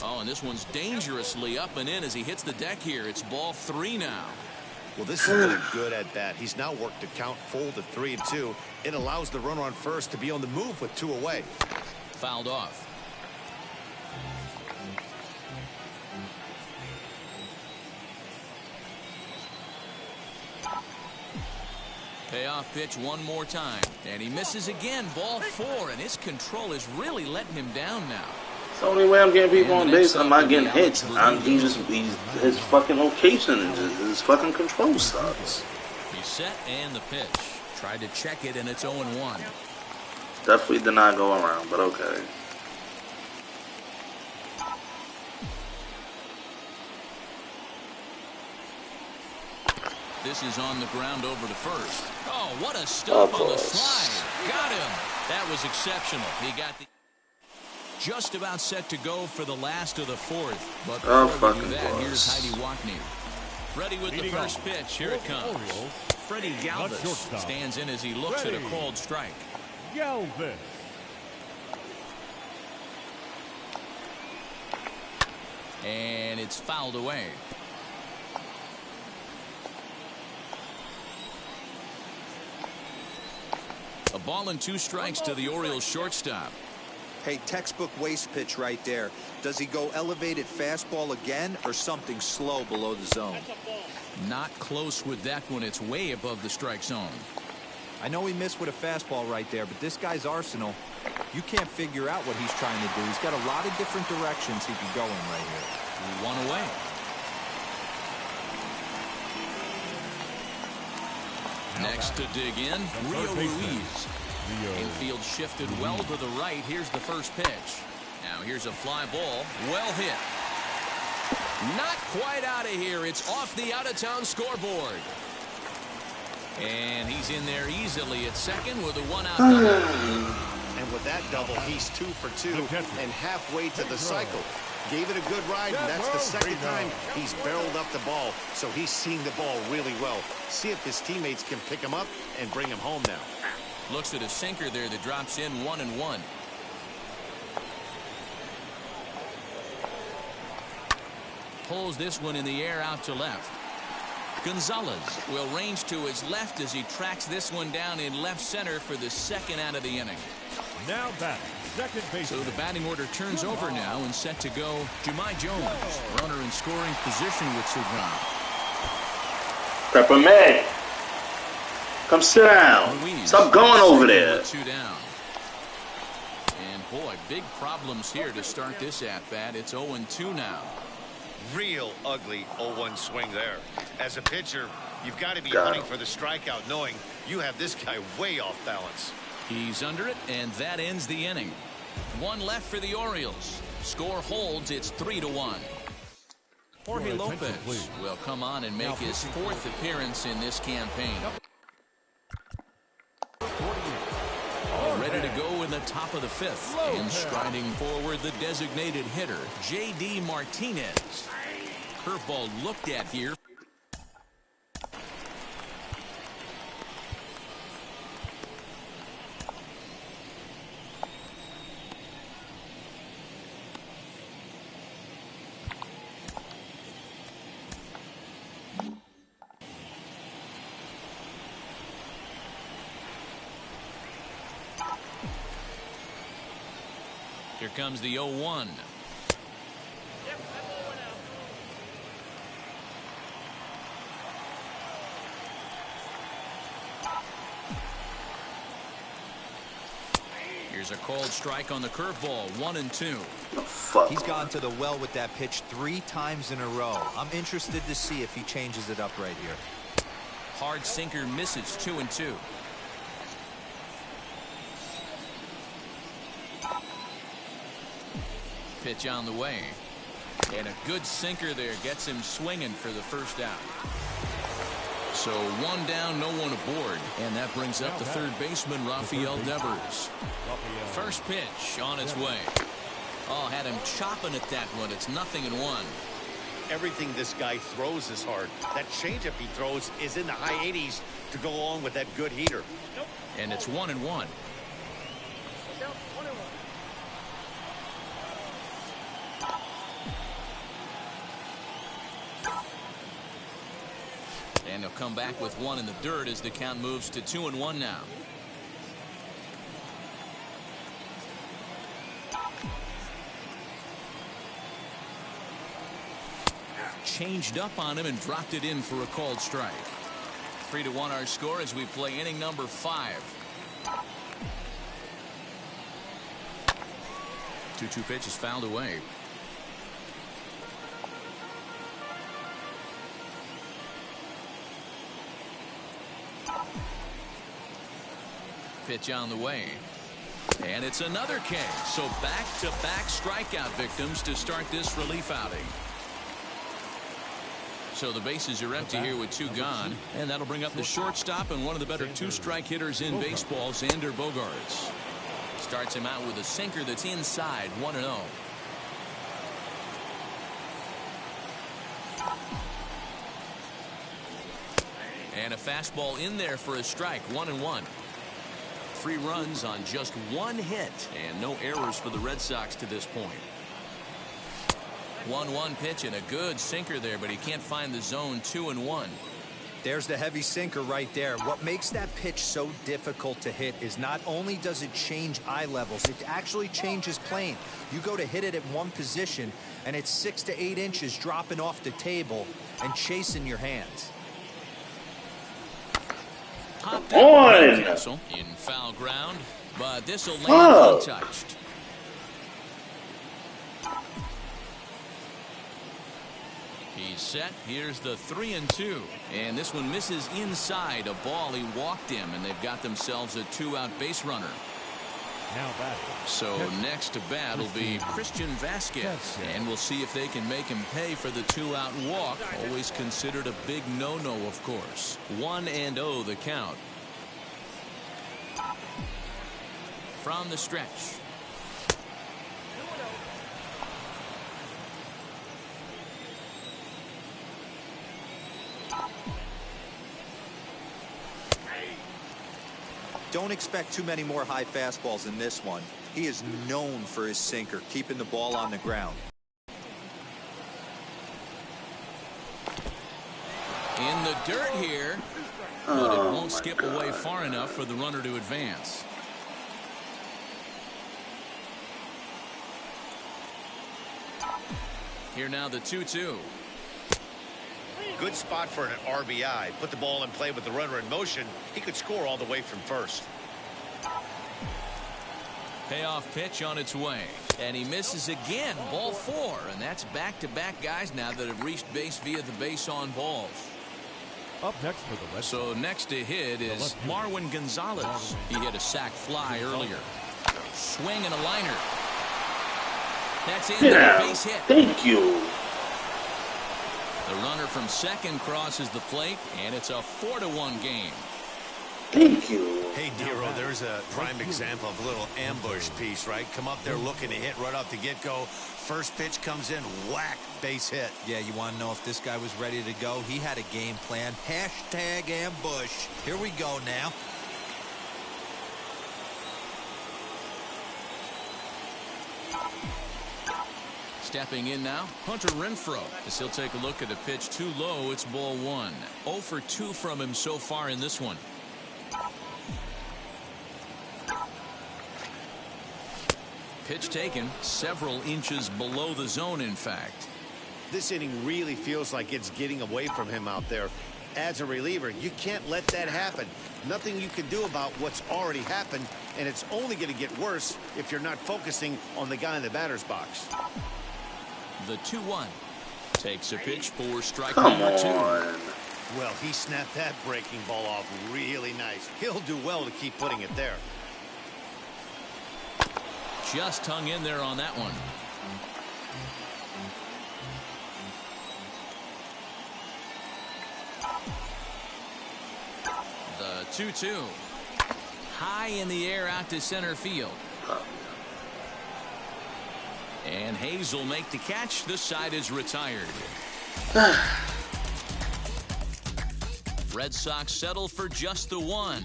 Oh, and this one's dangerously up and in as he hits the deck here. It's ball 3 now. Well, this has been a good at bat. He's now worked the count full to 3-2. It allows the runner on first to be on the move with 2 away. Fouled off. Payoff pitch one more time, and he misses again. Ball 4, and his control is really letting him down now. It's the only way I'm getting people on base. I'm not getting hits. His fucking location, his fucking control sucks. He's set and the pitch. Tried to check it, and it's 0-1. Definitely did not go around, but okay. This is on the ground over to first. Oh, what a stop on the slide. Got him. That was exceptional. He got the just about set to go for the last of the 4th. But before we do that, here's Heidi Walkney. Ready with the first pitch. Here it comes. Freddie Galvis stands in as he looks at a called strike. Galvis. And it's fouled away. A ball and 2 strikes to the Orioles shortstop. Hey, textbook waste pitch right there. Does he go elevated fastball again or something slow below the zone? Not close with that one. It's way above the strike zone. I know he missed with a fastball right there, but this guy's arsenal, you can't figure out what he's trying to do. He's got a lot of different directions he could go in right here. 1 away. Next to dig in, Rio Ruiz. Infield shifted well to the right. Here's the first pitch. Now here's a fly ball. Well hit. Not quite out of here. It's off the out-of-town scoreboard. And he's in there easily at second with a 1-out double. And with that double, he's 2 for 2 and halfway to the cycle. Gave it a good ride, and that's the second time he's barreled up the ball. So he's seeing the ball really well. See if his teammates can pick him up and bring him home now. Looks at a sinker there that drops in 1-1. Pulls this one in the air out to left. Gonzalez will range to his left as he tracks this one down in left center for the 2nd out of the inning. Now batting, second base. So the batting order turns over now and set to go. Jahmai Jones, runner in scoring position with Segura. Pepper May. Come sit down. Ruiz Stop going over there. 2 down. And boy, big problems here to start this at bat. It's 0-2 now. Real ugly 0-1 swing there. As a pitcher, you've got to be hunting for the strikeout, knowing you have this guy way off balance. He's under it, and that ends the inning. 1 left for the Orioles. Score holds. It's 3-1. Jorge Lopez will come on and make his 4th appearance in this campaign. Ready to go in the top of the 5th. And striding forward, the designated hitter, J.D. Martinez. Curveball looked at here. Here comes the 0-1. Here's a called strike on the curveball. 1-2. He's gone to the well with that pitch 3 times in a row. I'm interested to see if he changes it up right here. Hard sinker misses. 2-2. Pitch on the way. And a good sinker there gets him swinging for the first out. So 1 down, no one aboard. And that brings up the third baseman, Rafael Devers. First pitch on its way. Oh, had him chopping at that one. It's 0-1. Everything this guy throws is hard. That changeup he throws is in the high 80s to go along with that good heater. And it's 1-1. And he'll come back with 1 in the dirt as the count moves to 2-1 now. Changed up on him and dropped it in for a called strike. 3-1 our score as we play inning number 5. 2-2 pitch is fouled away. Pitch on the way. And it's another K. So back-to-back strikeout victims to start this relief outing. So the bases are empty here with 2 gone. And that'll bring up the shortstop and one of the better 2-strike hitters in baseball, Xander Bogaerts. Starts him out with a sinker that's inside. 1-0. And a fastball in there for a strike. 1-1. 3 runs on just 1 hit and no errors for the Red Sox to this point. 1-1 pitch and a good sinker there, but he can't find the zone. 2-1. There's the heavy sinker right there. What makes that pitch so difficult to hit is not only does it change eye levels, it actually changes plane. You go to hit it at one position and it's 6 to 8 inches dropping off the table and chasing your hands. Popped out in foul ground, but this will land untouched. He's set. Here's the 3-2, and this one misses inside a ball. He walked him, and they've got themselves a 2-out base runner. So next to bat will be Christian Vasquez, and we'll see if they can make him pay for the 2-out walk. Always considered a big no-no, of course. 1-0 the count. From the stretch. Don't expect too many more high fastballs in this one. He is known for his sinker, keeping the ball on the ground. In the dirt here, but it won't skip away far enough for the runner to advance. Here now the 2-2. Good spot for an RBI. Put the ball in play with the runner in motion. He could score all the way from first. Payoff pitch on its way. And he misses again. Ball 4. And that's back-to-back guys now that have reached base via the base on balls. Up next for the Red Sox. So next to hit is Marwin Gonzalez. He hit a sac fly earlier. Swing and a liner. That's in there. Base hit. Thank you. The runner from second crosses the plate, and it's a 4-1 game. Thank you. Hey, Dero, there's a prime example of a little ambush piece, right? Come up there looking to hit right off the get-go. First pitch comes in, whack, base hit. Yeah, you want to know if this guy was ready to go? He had a game plan. Hashtag ambush. Here we go now. Stepping in now, Hunter Renfroe. As he'll take a look at a pitch too low, it's ball 1. 0 for 2 from him so far in this one. Pitch taken several inches below the zone, in fact. This inning really feels like it's getting away from him out there. As a reliever, you can't let that happen. Nothing you can do about what's already happened, and it's only going to get worse if you're not focusing on the guy in the batter's box. The 2-1 takes a pitch for strike Come number 2. on. Well, he snapped that breaking ball off really nice. He'll do well to keep putting it there. Just hung in there on that one. The 2-2. High in the air out to center field. And Hayes will make the catch. This side is retired. Red Sox settle for just the 1.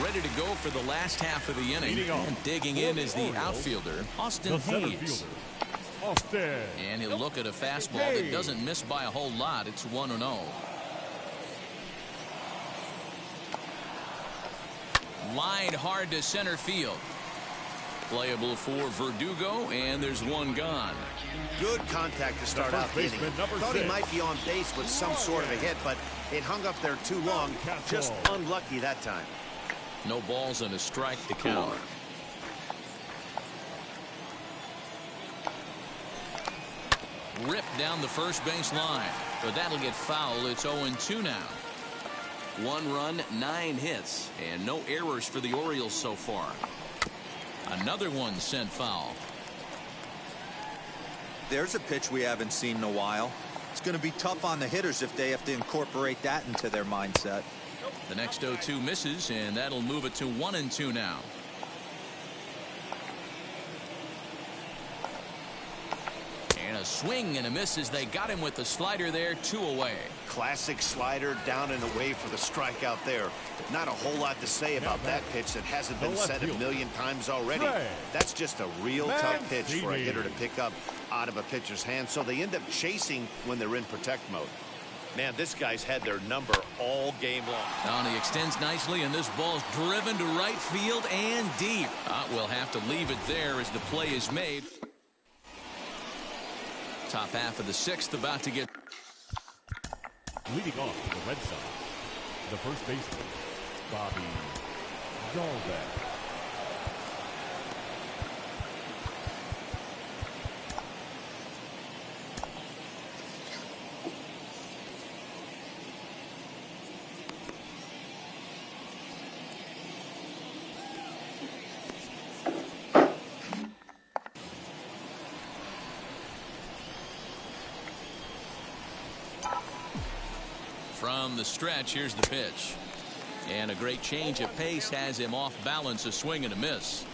Ready to go for the last half of the inning. And digging in is the outfielder, Austin Hayes. And he'll look at a fastball that doesn't miss by a whole lot. It's 1-0. Line hard to center field. Playable for Verdugo, and there's one gone. Good contact to start out the inning. Thought he might be on base with some sort of a hit, but it hung up there too long. Just unlucky that time. No balls and a strike to count. Ripped down the first base line, but that'll get foul. It's 0-2 now. 1 run, 9 hits, and no errors for the Orioles so far. Another one sent foul. There's a pitch we haven't seen in a while. It's going to be tough on the hitters if they have to incorporate that into their mindset. The next 0-2 misses, and that'll move it to 1-2 now. And a swing and a miss as they got him with the slider there, 2 away. Classic slider down and away for the strikeout there. Not a whole lot to say about that pitch that hasn't been said a million times already. That's just a real tough pitch for a hitter to pick up out of a pitcher's hand, so they end up chasing when they're in protect mode. Man, this guy's had their number all game long. Now he extends nicely, and this ball's driven to right field and deep. We'll have to leave it there as the play is made. Top half of the 6th about to get. Leading off for the Red Sox, the first baseman, Bobby Dalbec. From the stretch, here's the pitch. And a great change of pace has him off balance, a swing and a miss.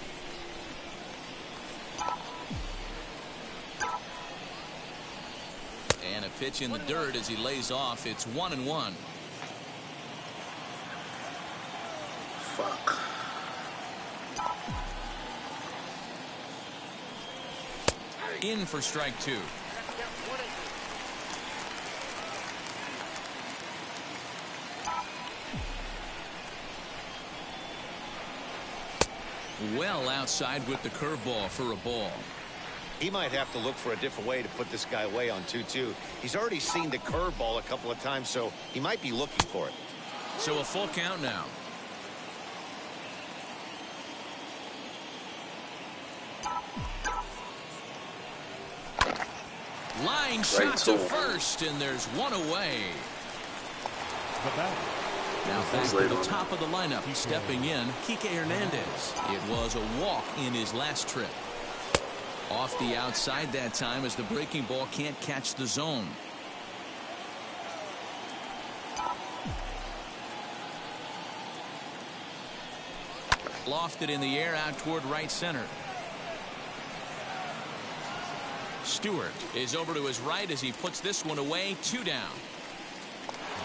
And a pitch in the dirt as he lays off. It's 1-1. Fuck. In for strike 2. well outside with the curveball for a ball. He might have to look for a different way to put this guy away on 2-2. He's already seen the curveball a couple of times, so he might be looking for it. So a full count now. Line shot to first, and there's one away. Now back to the top of the lineup, stepping in, Kike Hernandez. It was a walk in his last trip. Off the outside that time as the breaking ball can't catch the zone. Lofted in the air out toward right center. Stewart is over to his right as he puts this one away. 2 down.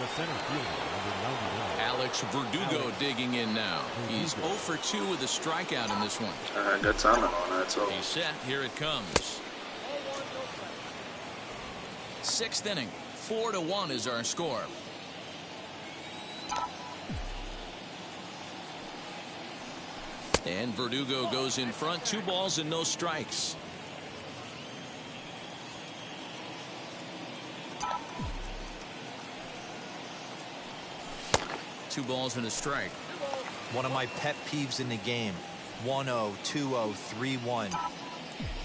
The center fielder, number 99. Alex Verdugo digging in now. He's 0 for 2 with a strikeout in this one. Good timing on that, so. He's set. Here it comes. 6th inning. 4-1 is our score. And Verdugo goes in front. 2 balls and no strikes. Two balls and a strike. One of my pet peeves in the game. 1-0, 2-0, 3-1.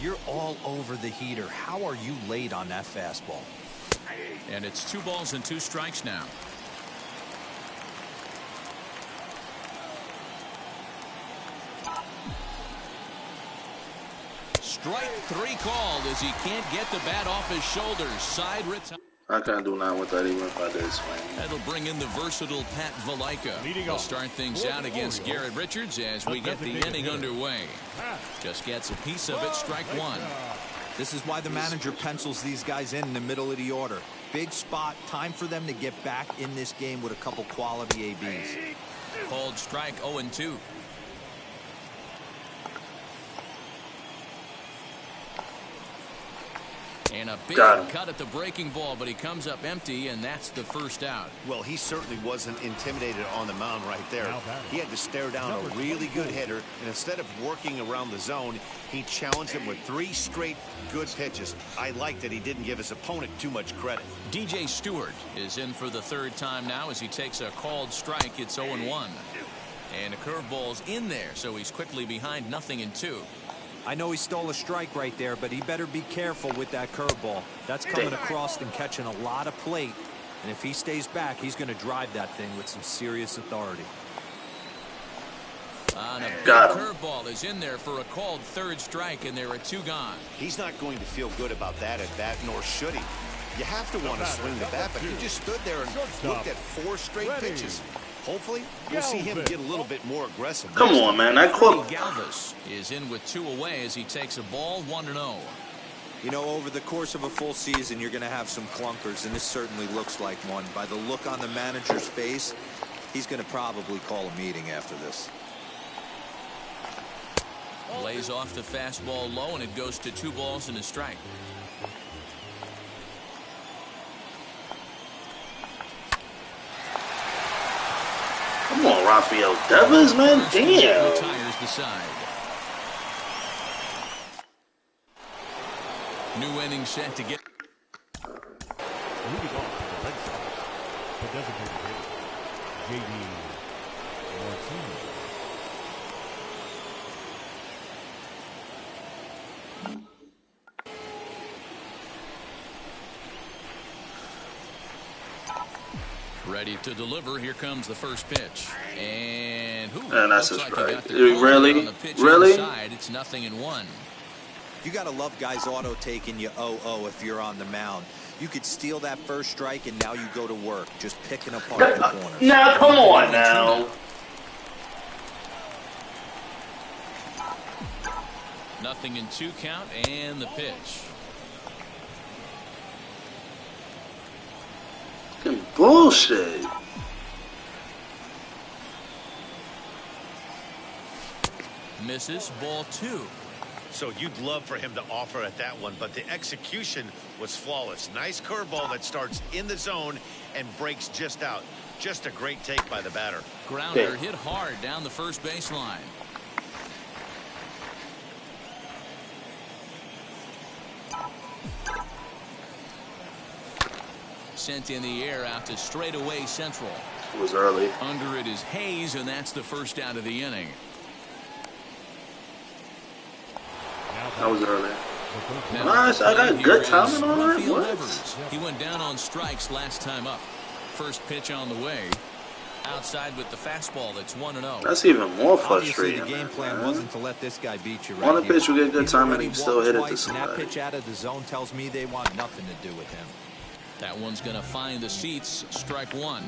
You're all over the heater. How are you late on that fastball? And it's 2 balls and 2 strikes now. Strike 3 called as he can't get the bat off his shoulders. Side retire. I can't do nothing with that even if I did swing. That'll bring in the versatile Pat Valaika. He'll start things out against Garrett Richards as we get the inning underway. Just gets a piece of it, strike 1. This is why the manager pencils these guys in the middle of the order. Big spot, time for them to get back in this game with a couple quality ABs. Called strike 0-2. And a big cut at the breaking ball, but he comes up empty, and that's the first out. Well, he certainly wasn't intimidated on the mound right there. He had to stare down a really good hitter, and instead of working around the zone, he challenged him with 3 straight good pitches. I like that he didn't give his opponent too much credit. DJ Stewart is in for the 3rd time now as he takes a called strike. It's 0-1. And a curveball's in there, so he's quickly behind 0-2. I know he stole a strike right there, but he better be careful with that curveball. That's coming across and catching a lot of plate. And if he stays back, he's going to drive that thing with some serious authority. On a big curveball is in there for a called 3rd strike, and there are 2 gone. He's not going to feel good about that at bat, nor should he. You have to want to swing the bat, but he just stood there and looked at 4 straight pitches. Hopefully, we'll see him get a little bit more aggressive. Come on, man. That quote. Galvis is in with 2 away as he takes a ball 1-0. You know, over the course of a full season, you're going to have some clunkers, and this certainly looks like one. By the look on the manager's face, he's going to probably call a meeting after this. Lays off the fastball low, and it goes to 2 balls and a strike. Come on, Rafael Devers, man. Damn. Retires the side. New inning set to get. Moving on to the Red Sox. The designated hitter, J.D. Martinez. Ready to deliver. Here comes the first pitch. And that's a strike. Really? It's 0-1. You got to love guys auto taking you 0-0 if you're on the mound. You could steal that first strike, and now you go to work, just picking apart the corners. Now, come on now. 0-2 count, and the pitch. Bullshit. Misses, ball 2. So you'd love for him to offer at that one, but the execution was flawless. Nice curveball that starts in the zone and breaks just out. Just a great take by the batter. Grounder hit hard down the first baseline. sent in the air out to straightaway central. It was early. Under it is Hayes, and that's the first out of the inning. That was early. Nice, I got good timing on that. What? He went down on strikes last time up. First pitch on the way. Outside with the fastball. That's 1-0. That's even more Obviously, frustrating. the game plan wasn't to let this guy beat you. On Right a pitch, you get good timing, and you still hit it to And that somebody. pitch out of the zone tells me they want nothing to do with him. That one's going to find the seats. Strike one.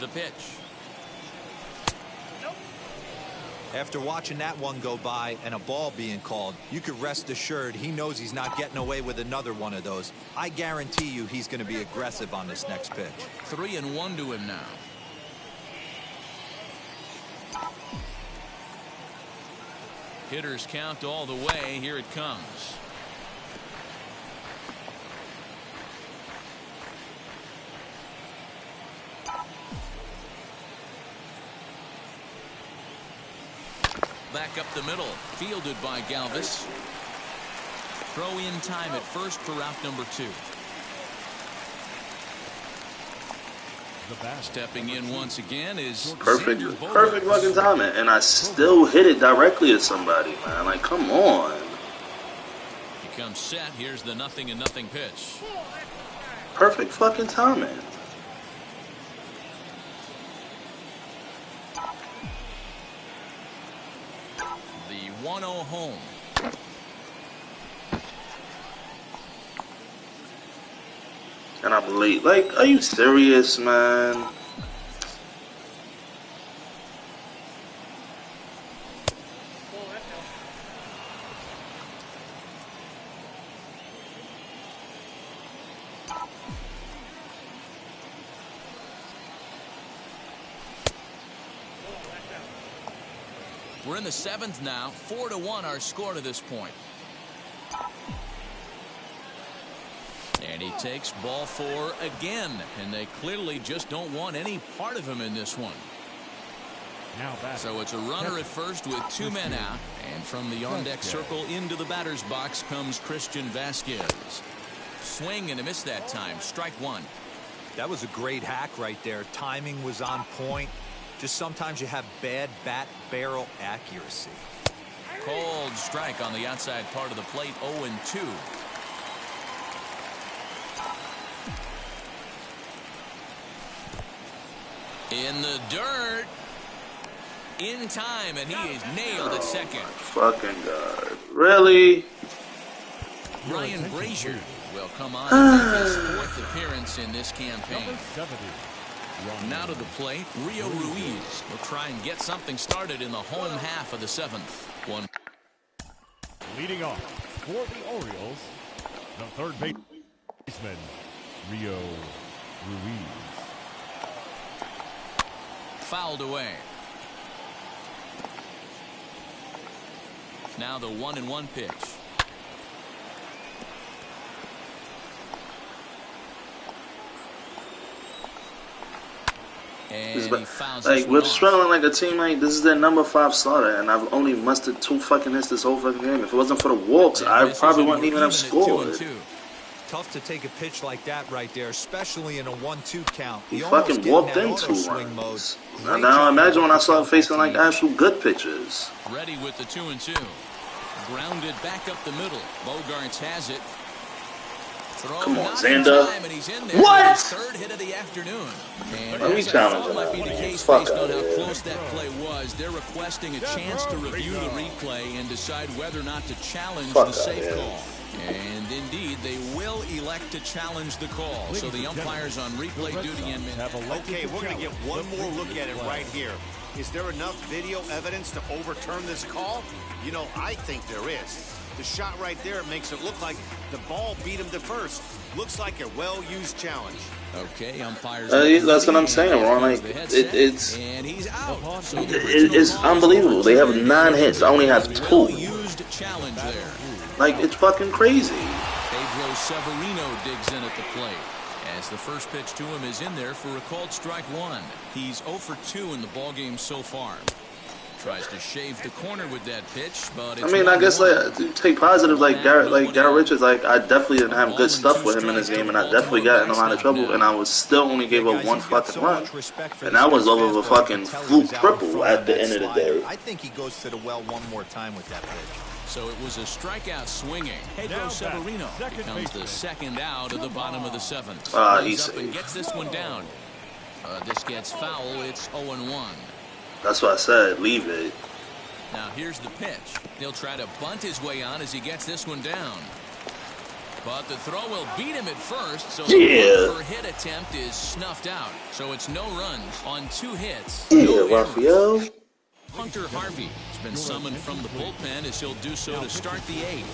The pitch. After watching that one go by and a ball being called, you could rest assured he knows he's not getting away with another one of those. I guarantee you he's going to be aggressive on this next pitch. 3-1 to him now. Hitters count all the way. Here it comes. Back up the middle, fielded by Galvis. Throw in time at first for out number 2. Stepping in once again is Perfect fucking timing, and I still hit it directly at somebody, man. Like, come on. He comes set. Here's the 0-0 pitch. Perfect fucking timing. The 1-0 home. And I'm late. Like, are you serious, man? We're in the 7th now. 4-1 our score to this point. And he takes ball 4 again. And they clearly just don't want any part of him in this one. So it's a runner at first with 2 men out. And from the on-deck circle into the batter's box comes Christian Vasquez. Swing and a miss that time. Strike one. That was a great hack right there. Timing was on point. Just sometimes you have bad bat barrel accuracy. Cold strike on the outside part of the plate. 0-2. In the dirt. In time, and he is nailed at second. Fucking God. Really? Ryan Brazier will come on and make his 4th appearance in this campaign. Now to the plate, Rio Ruiz will try and get something started in the home half of the 7th. One. Leading off for the Orioles, the third baseman, Rio Ruiz. Fouled away. Now the 1-1 pitch. And he fouls like, this we're one off. struggling like a team. Like, this is their number 5 starter, and I've only mustered 2 fucking hits this whole fucking game. If it wasn't for the walks, I probably wouldn't even have scored. Tough to take a pitch like that right there, especially in a 1-2 count. He fucking walked in 2 runs. And now imagine when I start facing like actual good pitchers. Ready with the 2-2. Grounded back up the middle. Bogarts has it. Throw Come on, not Xander. in time, and he's in there What? with his 3rd hit of the afternoon. And Let me as I challenge thought might be him. the case Fuck based on out how of here. close that play was, they're requesting a chance to review the replay and decide whether or not to challenge Fuck the out safe here. call. And indeed, they will elect to challenge the call. So the umpires on replay duty in Okay, we're going to get one more look at it right here. Is there enough video evidence to overturn this call? You know, I think there is. The shot right there makes it look like the ball beat him to first. Looks like a well-used challenge. Okay, umpires. That's what I'm saying, Ron. Like, it's and he's out. So it's unbelievable. They have 9 hits. I only have 2. used challenge there. Like, it's fucking crazy. Pedro Severino digs in at the plate. As the first pitch to him is in there for a called strike one. He's 0 for 2 in the ballgame so far. Tries to shave the corner with that pitch, but I mean, I guess like to take positive, like Garrett Richards, like I definitely didn't have good stuff with him in this game, and I definitely got in a lot of trouble, and I was still only gave up one fucking run, and that was over a fucking fluke triple at the end of the day. I think he goes to the well one more time with that pitch. So it was a strikeout swinging. Pedro Severino becomes the second out of the bottom of the seventh. He's up and gets this one down. This gets foul. It's 0-1. That's what I said. Leave it. Now here's the pitch. He'll try to bunt his way on as he gets this one down. But the throw will beat him at first, so the hit attempt is snuffed out. So it's no runs on 2 hits. Raphael. Hunter Harvey has been summoned from the bullpen as he'll do so to start the 8th.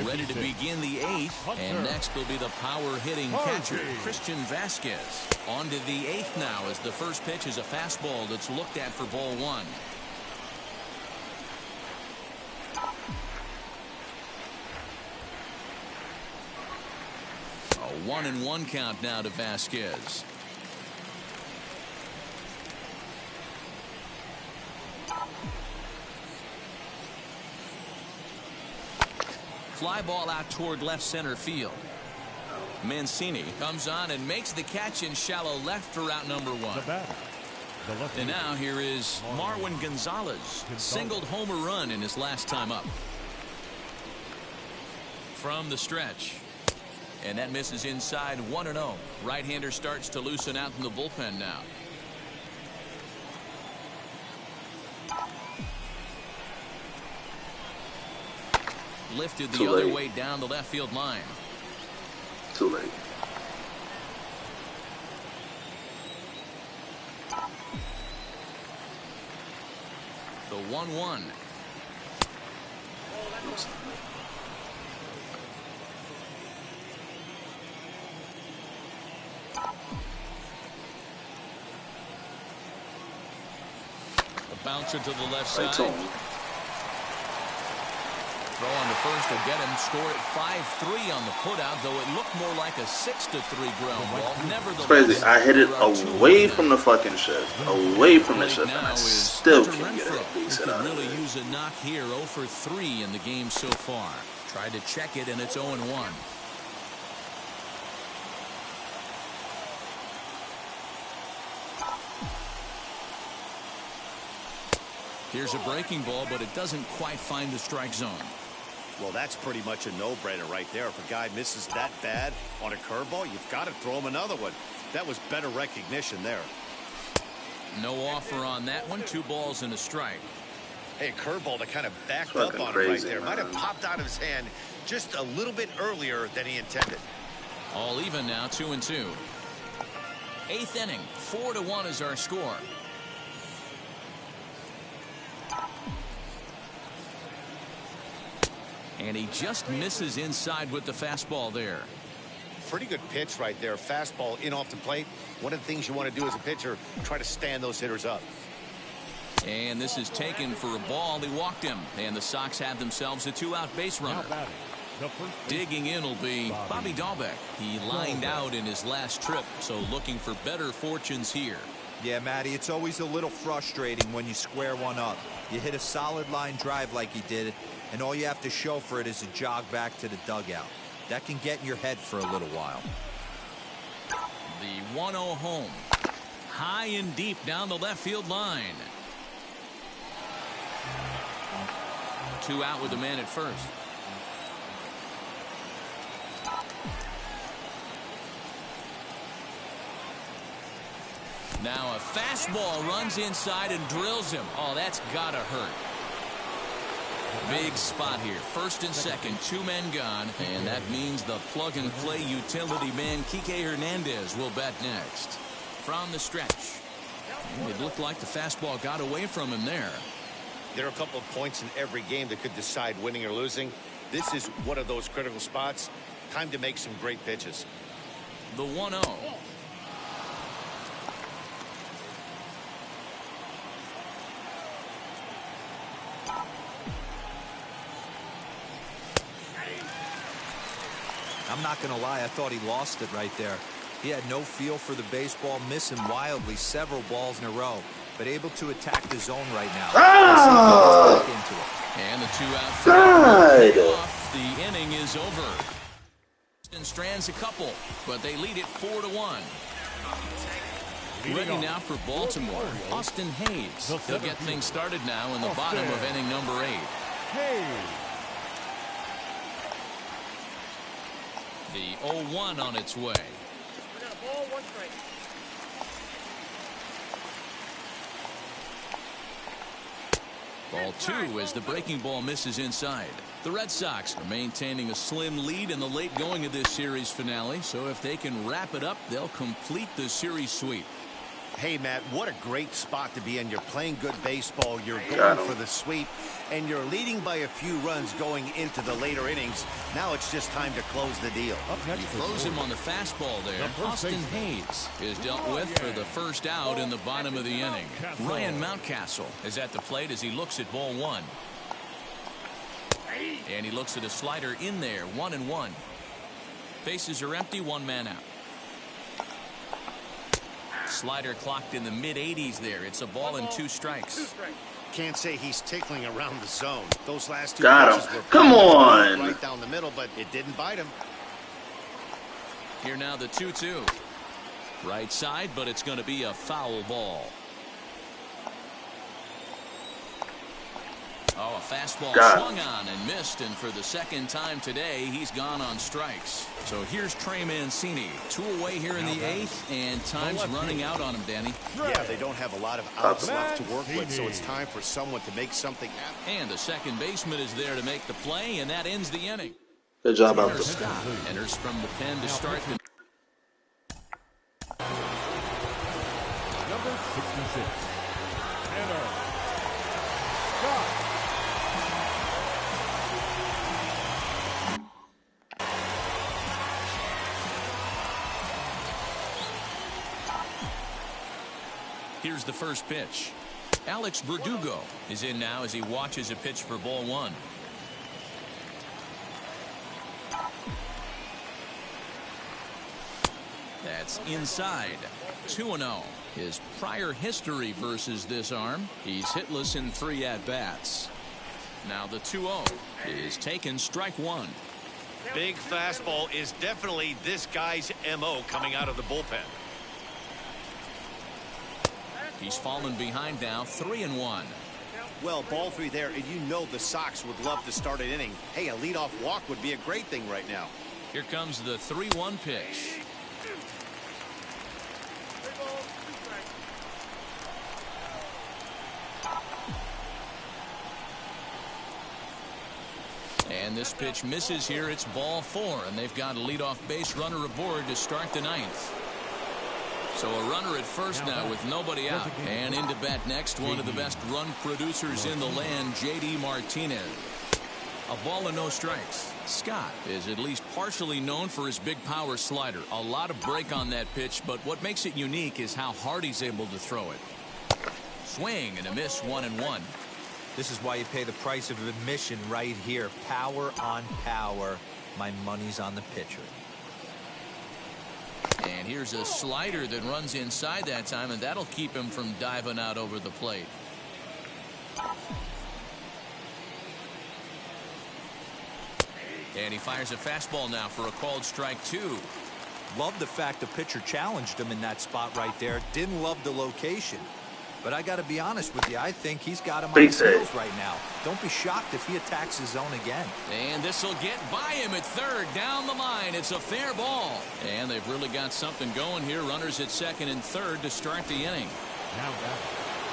Ready to begin the 8th, and next will be the power-hitting catcher, Christian Vasquez. On to the 8th now as the first pitch is a fastball that's looked at for ball 1. A 1-1 count now to Vasquez. Fly ball out toward left center field. Mancini comes on and makes the catch in shallow left for out number 1. And now here is Marwin Gonzalez. Singled homer run in his last time up. From the stretch. And that misses inside 1-0. Right-hander starts to loosen out in the bullpen now. Lifted the other way down the left field line. Too late. The 1-1. A bouncer to the left side. Throw on the first will get him. Score at 5-3 on the putout, though it looked more like a 6-3 ground ball. Nevertheless, it's crazy. I hit it away from the fucking shift, away from the shift, and I still can't get it. Could really use a knock here. 0 for 3 in the game so far. Tried to check it, and it's 0-1. Here's a breaking ball, but it doesn't quite find the strike zone. Well, that's pretty much a no-brainer right there. If a guy misses that bad on a curveball, you've got to throw him another one. That was better recognition there. No offer on that one. 2 balls and a strike. Hey, a curveball that kind of backed up on him right there. Might have popped out of his hand just a little bit earlier than he intended. All even now, 2-2. 8th inning, 4-1 is our score. And he just misses inside with the fastball there. Pretty good pitch right there. Fastball in off the plate. One of the things you want to do as a pitcher, try to stand those hitters up. And this is taken for a ball. They walked him. And the Sox have themselves a 2-out base runner. Digging in will be Bobby Dahlbeck. He lined out in his last trip, so looking for better fortunes here. Yeah, Matty, it's always a little frustrating when you square one up. You hit a solid line drive like he did, and all you have to show for it is a jog back to the dugout. That can get in your head for a little while. The 1-0 home. High and deep down the left field line. 2 out with the man at first. Now a fastball runs inside and drills him. Oh, that's gotta hurt. Big spot here. First and second, 2 men gone. And that means the plug-and-play utility man, Kike Hernandez, will bat next. From the stretch. It looked like the fastball got away from him there. There are a couple of points in every game that could decide winning or losing. This is one of those critical spots. Time to make some great pitches. The 1-0. I'm not going to lie, I thought he lost it right there. He had no feel for the baseball, missing wildly several balls in a row. but able to attack the zone right now. And the 2-out off. The inning is over. Boston strands a couple, but they lead it 4-1. Ready now for Baltimore, Austin Hayes. He'll get things started now in the bottom of inning number 8. The 0-1 on its way. Ball 2 as the breaking ball misses inside. The Red Sox are maintaining a slim lead in the late going of this series finale, so if they can wrap it up, they'll complete the series sweep. Hey, Matt, what a great spot to be in. You're playing good baseball. You're going for the sweep, and you're leading by a few runs going into the later innings. Now it's just time to close the deal. He throws him on the fastball there. Austin Hayes is dealt with for the first out in the bottom of the inning. Ryan Mountcastle is at the plate as he looks at ball 1. And he looks at a slider in there, 1-1. Bases are empty, 1 man out. Slider clocked in the mid-80s there. It's a ball and 2 strikes. Can't say he's tickling around the zone. Those last 2 pitches were come on right down the middle, but it didn't bite him. Here now the 2-2. Right side, but it's going to be a foul ball. Oh, a fastball swung on and missed, and for the second time today, he's gone on strikes. So here's Trey Mancini, 2 away here in the 8th, and time's running out on him, Danny. Yeah, they don't have a lot of outs left to work with, so it's time for someone to make something happen. And the second baseman is there to make the play, and that ends the inning. Good job out there. Scott enters from the pen to start the number 66. Tanner Scott. Here's the first pitch. Alex Verdugo is in now as he watches a pitch for ball 1. That's inside. 2-0. His prior history versus this arm, he's hitless in 3 at-bats. Now the 2-0 is taken, strike 1. Big fastball is definitely this guy's MO coming out of the bullpen. He's fallen behind now, 3-1. Well, ball 3 there, and you know the Sox would love to start an inning. Hey, a leadoff walk would be a great thing right now. Here comes the 3-1 pitch. And this pitch misses here. It's ball 4, and they've got a leadoff base runner aboard to start the 9th. So a runner at first now with nobody out. And into bat next, one of the best run producers in the land, J.D. Martinez. A ball and no strikes. Scott is at least partially known for his big power slider. A lot of break on that pitch, but what makes it unique is how hard he's able to throw it. Swing and a miss, 1-1. This is why you pay the price of admission right here. Power on power. My money's on the pitcher. And here's a slider that runs inside that time, and that'll keep him from diving out over the plate. And he fires a fastball now for a called strike 2. Love the fact the pitcher challenged him in that spot right there. Didn't love the location. But I got to be honest with you, I think he's got him on his heels right now. Don't be shocked if he attacks his zone again. And this will get by him at third. Down the line. It's a fair ball. And they've really got something going here. Runners at second and third to start the inning. Now back.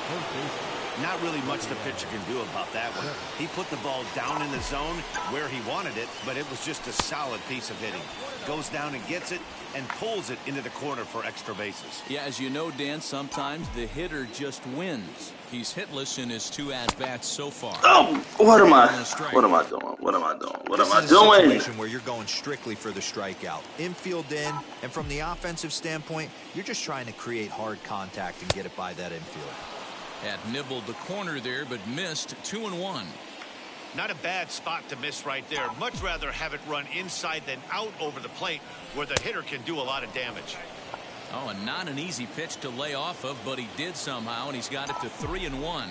First base. Not really much the pitcher can do about that one. He put the ball down in the zone where he wanted it, but it was just a solid piece of hitting. Goes down and gets it and pulls it into the corner for extra bases. Yeah, as you know, Dan, sometimes the hitter just wins. He's hitless in his 2 at-bats so far. Oh, what am I doing? What am I doing? This is a situation where you're going strictly for the strikeout. Infield in, and from the offensive standpoint, you're just trying to create hard contact and get it by that infield. Had nibbled the corner there, but missed. 2-1. Not a bad spot to miss right there. Much rather have it run inside than out over the plate where the hitter can do a lot of damage. Oh, and not an easy pitch to lay off of, but he did somehow, and he's got it to 3-1.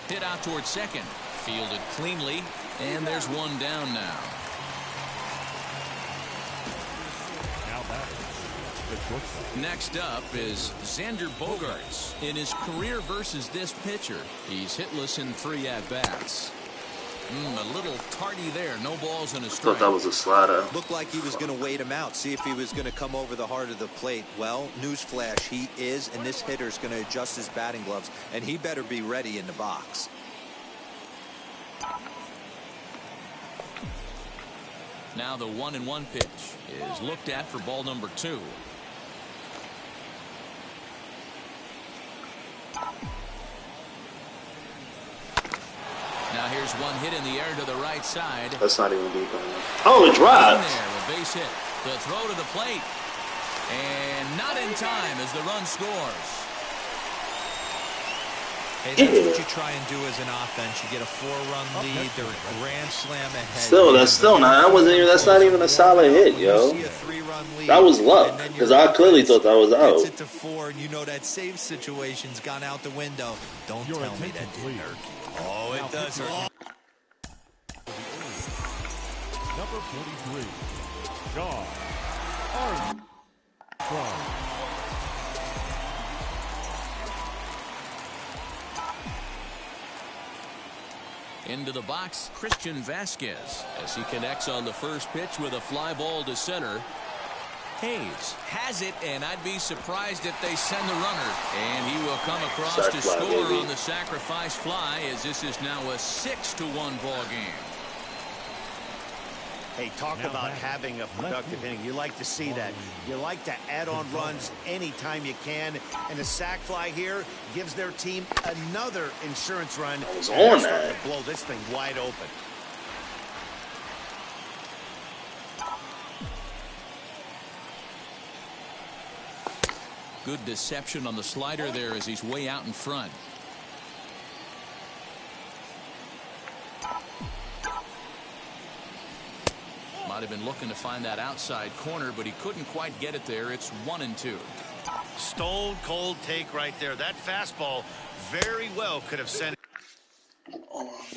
Hit out towards second. Fielded cleanly, and there's one down now. Next up is Xander Bogaerts. In his career versus this pitcher, he's hitless in 3 at-bats. A little tardy there. No balls and a strike. Thought that was a slider. Looked like he was going to wait him out, see if he was going to come over the heart of the plate. Well, newsflash, he is, and this hitter's going to adjust his batting gloves, and he better be ready in the box. Now the 1-1 pitch is looked at for ball number 2. Now here's one hit in the air to the right side. That's not even deep. Oh, it dropped. There, a base hit. The throw to the plate. And not in time as the run scores. Hey, that's what you try and do as an offense. You get a 4-run lead. They're a grand slam ahead. Still, that's still not. That's not even a solid hit, yo. That was luck, because I clearly thought that was out. Gets it to 4, and you know that save situation's gone out the window. Don't tell me that didn't hurt you. Oh, it does hurt. Number 43, John Armstrong. Into the box, Christian Vasquez, as he connects on the first pitch with a fly ball to center. Hayes has it, and I'd be surprised if they send the runner. And he will come across to score on the sacrifice fly, as this is now a 6-1 ball game. Hey, talk about having a productive inning. You like to see that. You like to add on runs anytime you can. And the sac fly here gives their team another insurance run. I was on that. To blow this thing wide open. Good deception on the slider there as he's way out in front. Might have been looking to find that outside corner, but he couldn't quite get it there. It's 1-2. Stone cold take right there. That fastball very well could have sent.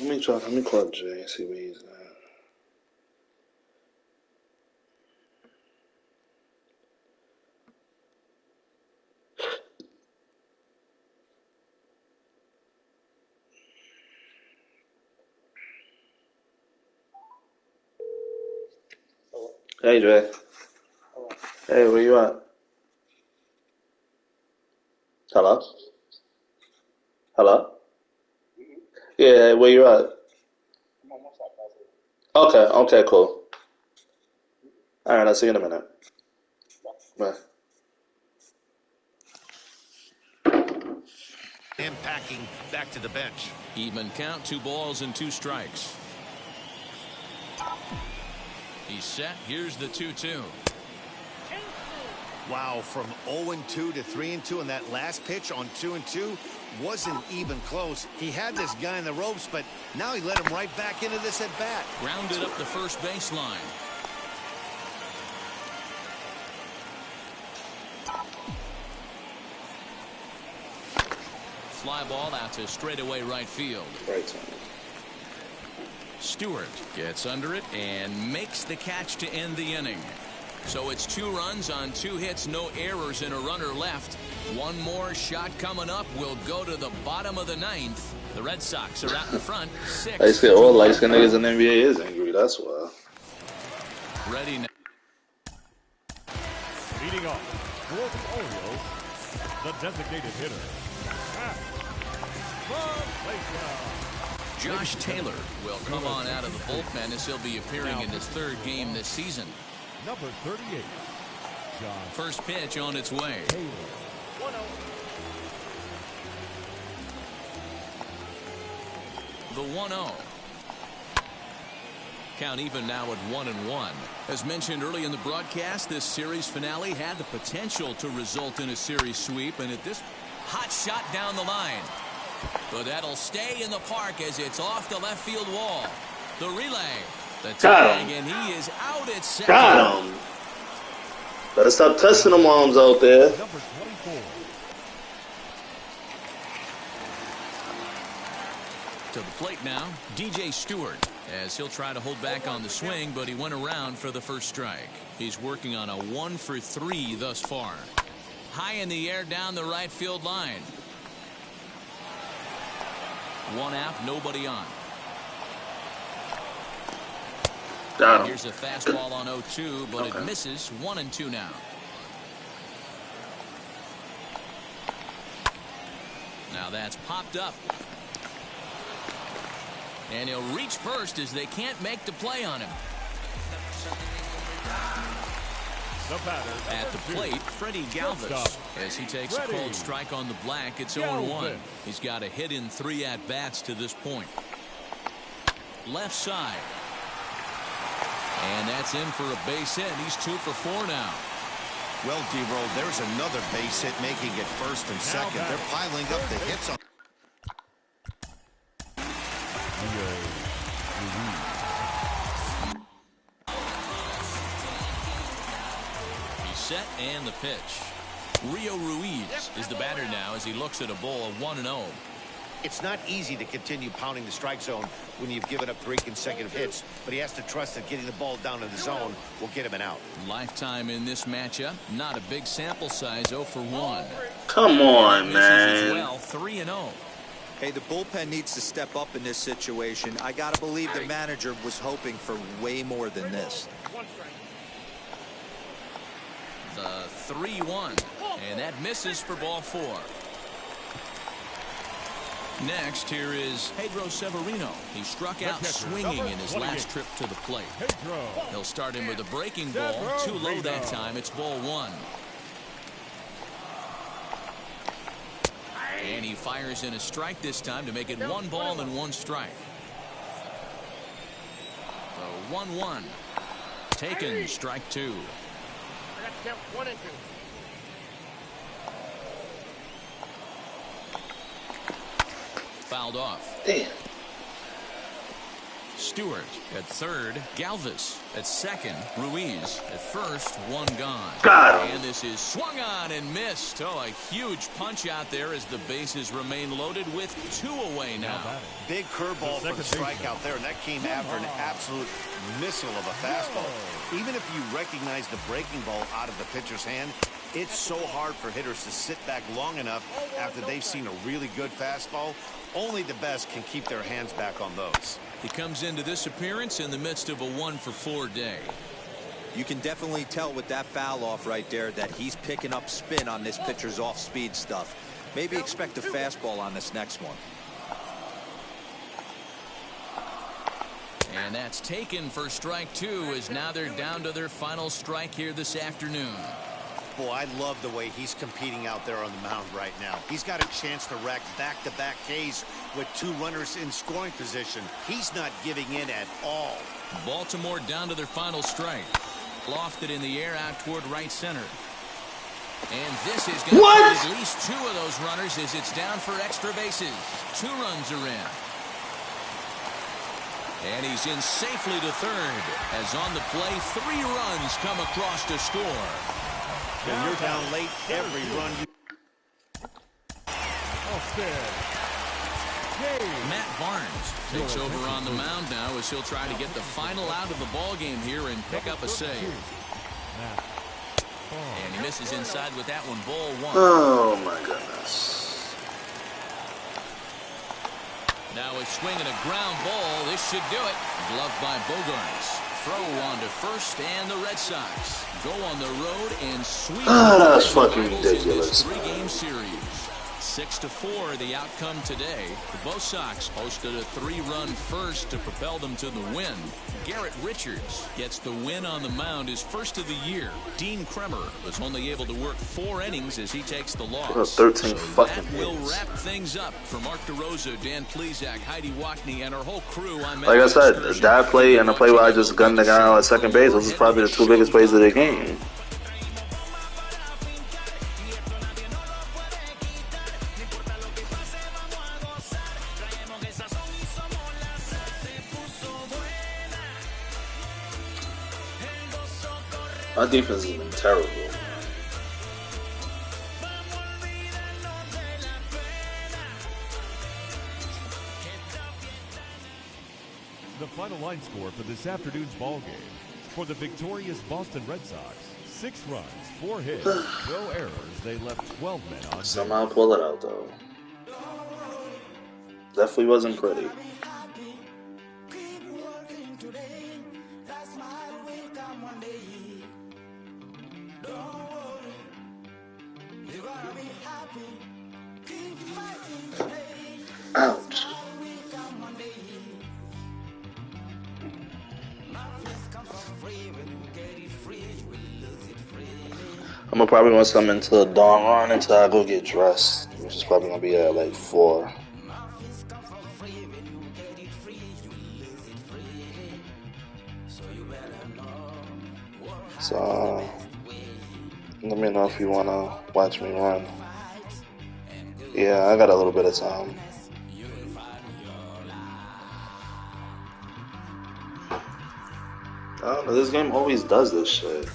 Let me call Jay and see where he's at. Hey, Jay. Hey, where you at? Hello? Hello? Yeah, where you at? Okay, cool. All right, I'll see you in a minute. Bye. Him packing back to the bench. Even count, 2 balls and 2 strikes. He's set. Here's the 2-2. Wow, from 0-2 to 3-2, and that last pitch on 2-2 wasn't even close. He had this guy in the ropes, but now he let him right back into this at bat. Grounded up the first baseline. Fly ball out to straightaway right field. Right side. Stewart gets under it and makes the catch to end the inning. So it's 2 runs on 2 hits, no errors, and a runner left. One more shot coming up. Will go to the bottom of the 9th. The Red Sox are out in front. 6. I say all light-skinned niggas in the NBA is angry. That's why. Ready now. Leading off for the Orioles, the designated hitter, Josh Taylor will come on out of the bullpen as he'll be appearing in his 3rd game this season. Number 38. First pitch on its way. The 1-0. Count even now at 1-1. As mentioned early in the broadcast, this series finale had the potential to result in a series sweep, and at this hot shot down the line. But that'll stay in the park as it's off the left field wall. The relay. The Got tag, and he is out at second. Got him. Better stop testing them arms out there. Number 24. To the plate now, DJ Stewart, as he'll try to hold back on the swing, but he went around for the first strike. He's working on a 1-for-3 thus far. High in the air down the right field line. One out, nobody on. Got him. Here's a fastball on 0-2, but it misses. 1-2 now. Now that's popped up. And he'll reach first as they can't make the play on him. The batter, at the plate, Freddie Galvis, as he takes a cold strike on the black. It's 0-1. He's got a hit in 3 at-bats to this point. Left side. And that's in for a base hit. He's 2 for 4 now. Well, D-Roll, there's another base hit making it first and second. They're piling up the hits on. Set and the pitch. Rio Ruiz is the batter now as he looks at a ball of 1-0. It's not easy to continue pounding the strike zone when you've given up 3 consecutive hits, but he has to trust that getting the ball down in the zone will get him an out. Lifetime in this matchup, not a big sample size, 0 for 1. Come on, man. As well, 3-0. Hey, the bullpen needs to step up in this situation. I gotta believe the manager was hoping for way more than this. The 3-1, and that misses for ball 4. Next, here is Pedro Severino. He struck out swinging in his last trip to the plate. He'll start him with a breaking ball. Too low that time. It's ball 1. And he fires in a strike this time to make it 1 ball and 1 strike. The 1-1. Taken, strike 2. Fouled off. Damn. Stewart at third. Galvis at second. Ruiz at first. 1 gone. Got him. And this is swung on and missed. Oh, a huge punch out there as the bases remain loaded with 2 away now. Big curveball for the strikeout there, and that came after an absolute missile of a fastball. Even if you recognize the breaking ball out of the pitcher's hand, it's so hard for hitters to sit back long enough after they've seen a really good fastball. Only the best can keep their hands back on those. He comes into this appearance in the midst of a 1 for 4 day. You can definitely tell with that foul off right there that he's picking up spin on this pitcher's off-speed stuff. Maybe expect a fastball on this next one. And that's taken for strike 2 as now they're down to their final strike here this afternoon. Boy, I love the way he's competing out there on the mound right now. He's got a chance to rack back-to-back Ks with 2 runners in scoring position. He's not giving in at all. Baltimore down to their final strike. Lofted in the air out toward right center. And this is going to put at least 2 of those runners as it's down for extra bases. 2 runs are in. And he's in safely to third as on the play 3 runs come across to score. When you're down late, every run you... Matt Barnes takes over on the mound now as he'll try to get the final out of the ball game here and pick up a save. And he misses inside with that one, ball 1. Oh my goodness. Now a swing and a ground ball. This should do it. Gloved by Bogaerts. Throw on to first, and the Red Sox go on the road and sweep. That's fucking ridiculous. 3-game series. 6-4 the outcome today. Both Sox posted a 3-run first to propel them to the win. Garrett Richards gets the win on the mound, his first of the year. Dean Kremer was only able to work 4 innings as he takes the loss. 13 fucking that will wrap things up for Mark DeRosa, Dan Plesac, Heidi Watney, and our whole crew. Like I said, that play and the play where I just gunned the guy out at second base, those are probably the 2 biggest plays of the game. Our defense has been terrible. The final line score for this afternoon's ball game. For the victorious Boston Red Sox, 6 runs, 4 hits, no errors. They left 12 men on base. Somehow pull it out, though. Definitely wasn't pretty. Ouch. I'm gonna probably want to come into the dawn run until I go get dressed, which is probably gonna be at like 4. So let me know if you wanna watch me run. Yeah, I got a little bit of time. I don't know, this game always does this shit.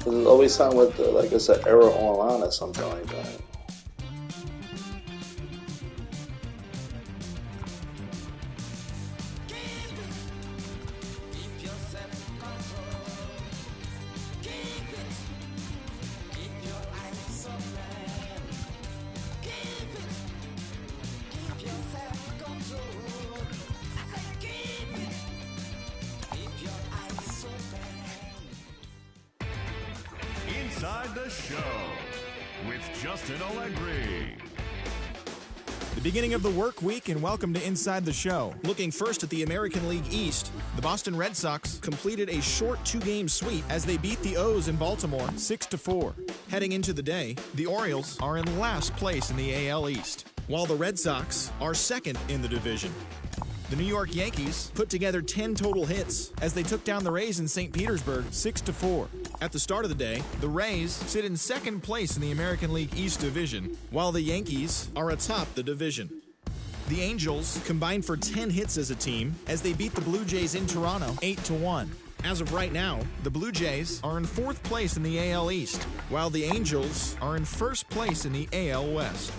There's always something with like it's an error online or something like that. Inside the Show with Justin Allegri. The beginning of the work week, and welcome to Inside the Show. Looking first at the American League East, the Boston Red Sox completed a short 2-game sweep as they beat the O's in Baltimore 6-4. Heading into the day, the Orioles are in last place in the AL East, while the Red Sox are second in the division. The New York Yankees put together 10 total hits as they took down the Rays in St. Petersburg 6-4. At the start of the day, the Rays sit in second place in the American League East division, while the Yankees are atop the division. The Angels combined for 10 hits as a team as they beat the Blue Jays in Toronto 8-1. As of right now, the Blue Jays are in 4th place in the AL East, while the Angels are in 1st place in the AL West.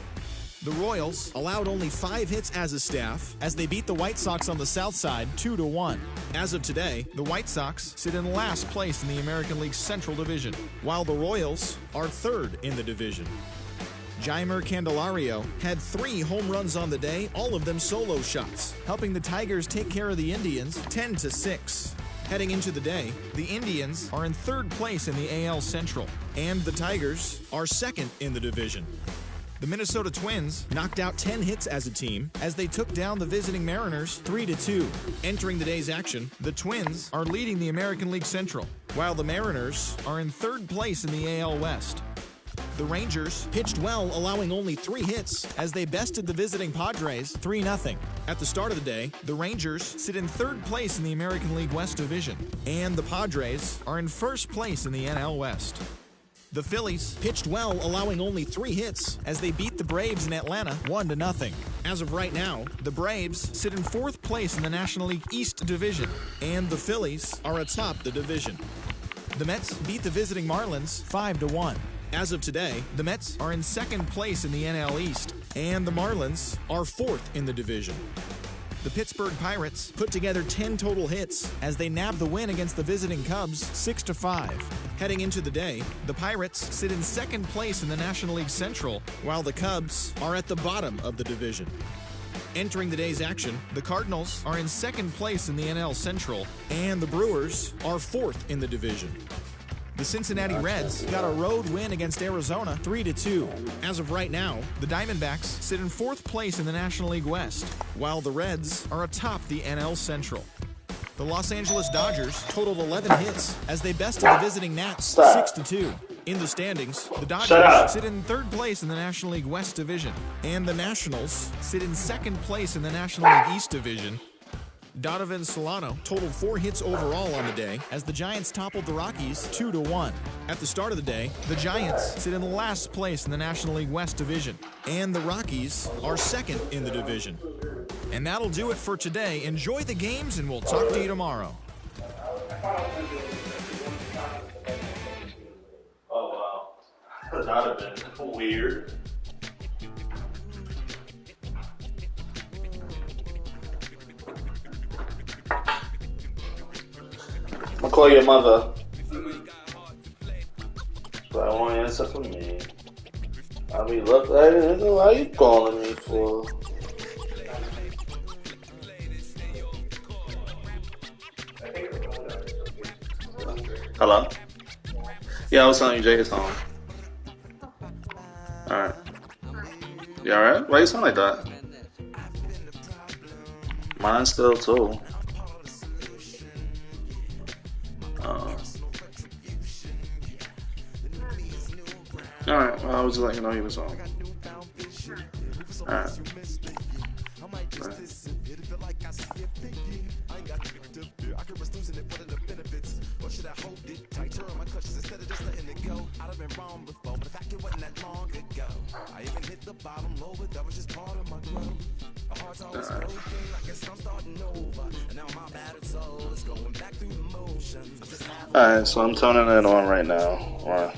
The Royals allowed only 5 hits as a staff as they beat the White Sox on the south side 2-1. As of today, the White Sox sit in last place in the American League Central Division, while the Royals are 3rd in the division. Jeimer Candelario had 3 home runs on the day, all of them solo shots, helping the Tigers take care of the Indians 10-6. Heading into the day, the Indians are in 3rd place in the AL Central, and the Tigers are 2nd in the division. The Minnesota Twins knocked out 10 hits as a team as they took down the visiting Mariners 3-2. Entering the day's action, the Twins are leading the American League Central, while the Mariners are in 3rd place in the AL West. The Rangers pitched well, allowing only 3 hits as they bested the visiting Padres 3-0. At the start of the day, the Rangers sit in 3rd place in the American League West Division, and the Padres are in 1st place in the NL West. The Phillies pitched well, allowing only 3 hits as they beat the Braves in Atlanta 1-0. As of right now, the Braves sit in 4th place in the National League East Division, and the Phillies are atop the division. The Mets beat the visiting Marlins 5-1. As of today, the Mets are in 2nd place in the NL East, and the Marlins are 4th in the division. The Pittsburgh Pirates put together 10 total hits as they nabbed the win against the visiting Cubs 6-5. Heading into the day, the Pirates sit in 2nd place in the National League Central, while the Cubs are at the bottom of the division. Entering the day's action, the Cardinals are in 2nd place in the NL Central, and the Brewers are 4th in the division. The Cincinnati Reds got a road win against Arizona 3-2. As of right now, the Diamondbacks sit in 4th place in the National League West, while the Reds are atop the NL Central. The Los Angeles Dodgers totaled 11 hits as they bested the visiting Nats 6-2. In the standings, the Dodgers sit in 3rd place in the National League West Division, and the Nationals sit in 2nd place in the National League East Division, Donovan Solano totaled 4 hits overall on the day as the Giants toppled the Rockies 2-1. At the start of the day, the Giants sit in last place in the National League West Division, and the Rockies are second in the division. And that'll do it for today. Enjoy the games, and we'll talk to you tomorrow. Oh, wow. That would have been weird. I'll call your mother. But I won't answer for me. I mean, look, why are you calling me for? Hello? Yeah, I was telling you Jay is home. Alright. You alright? Why you sound like that? Mine still too. Alright, well, I was just letting you know he was home. Alright. Alright, so I'm turning it on right now.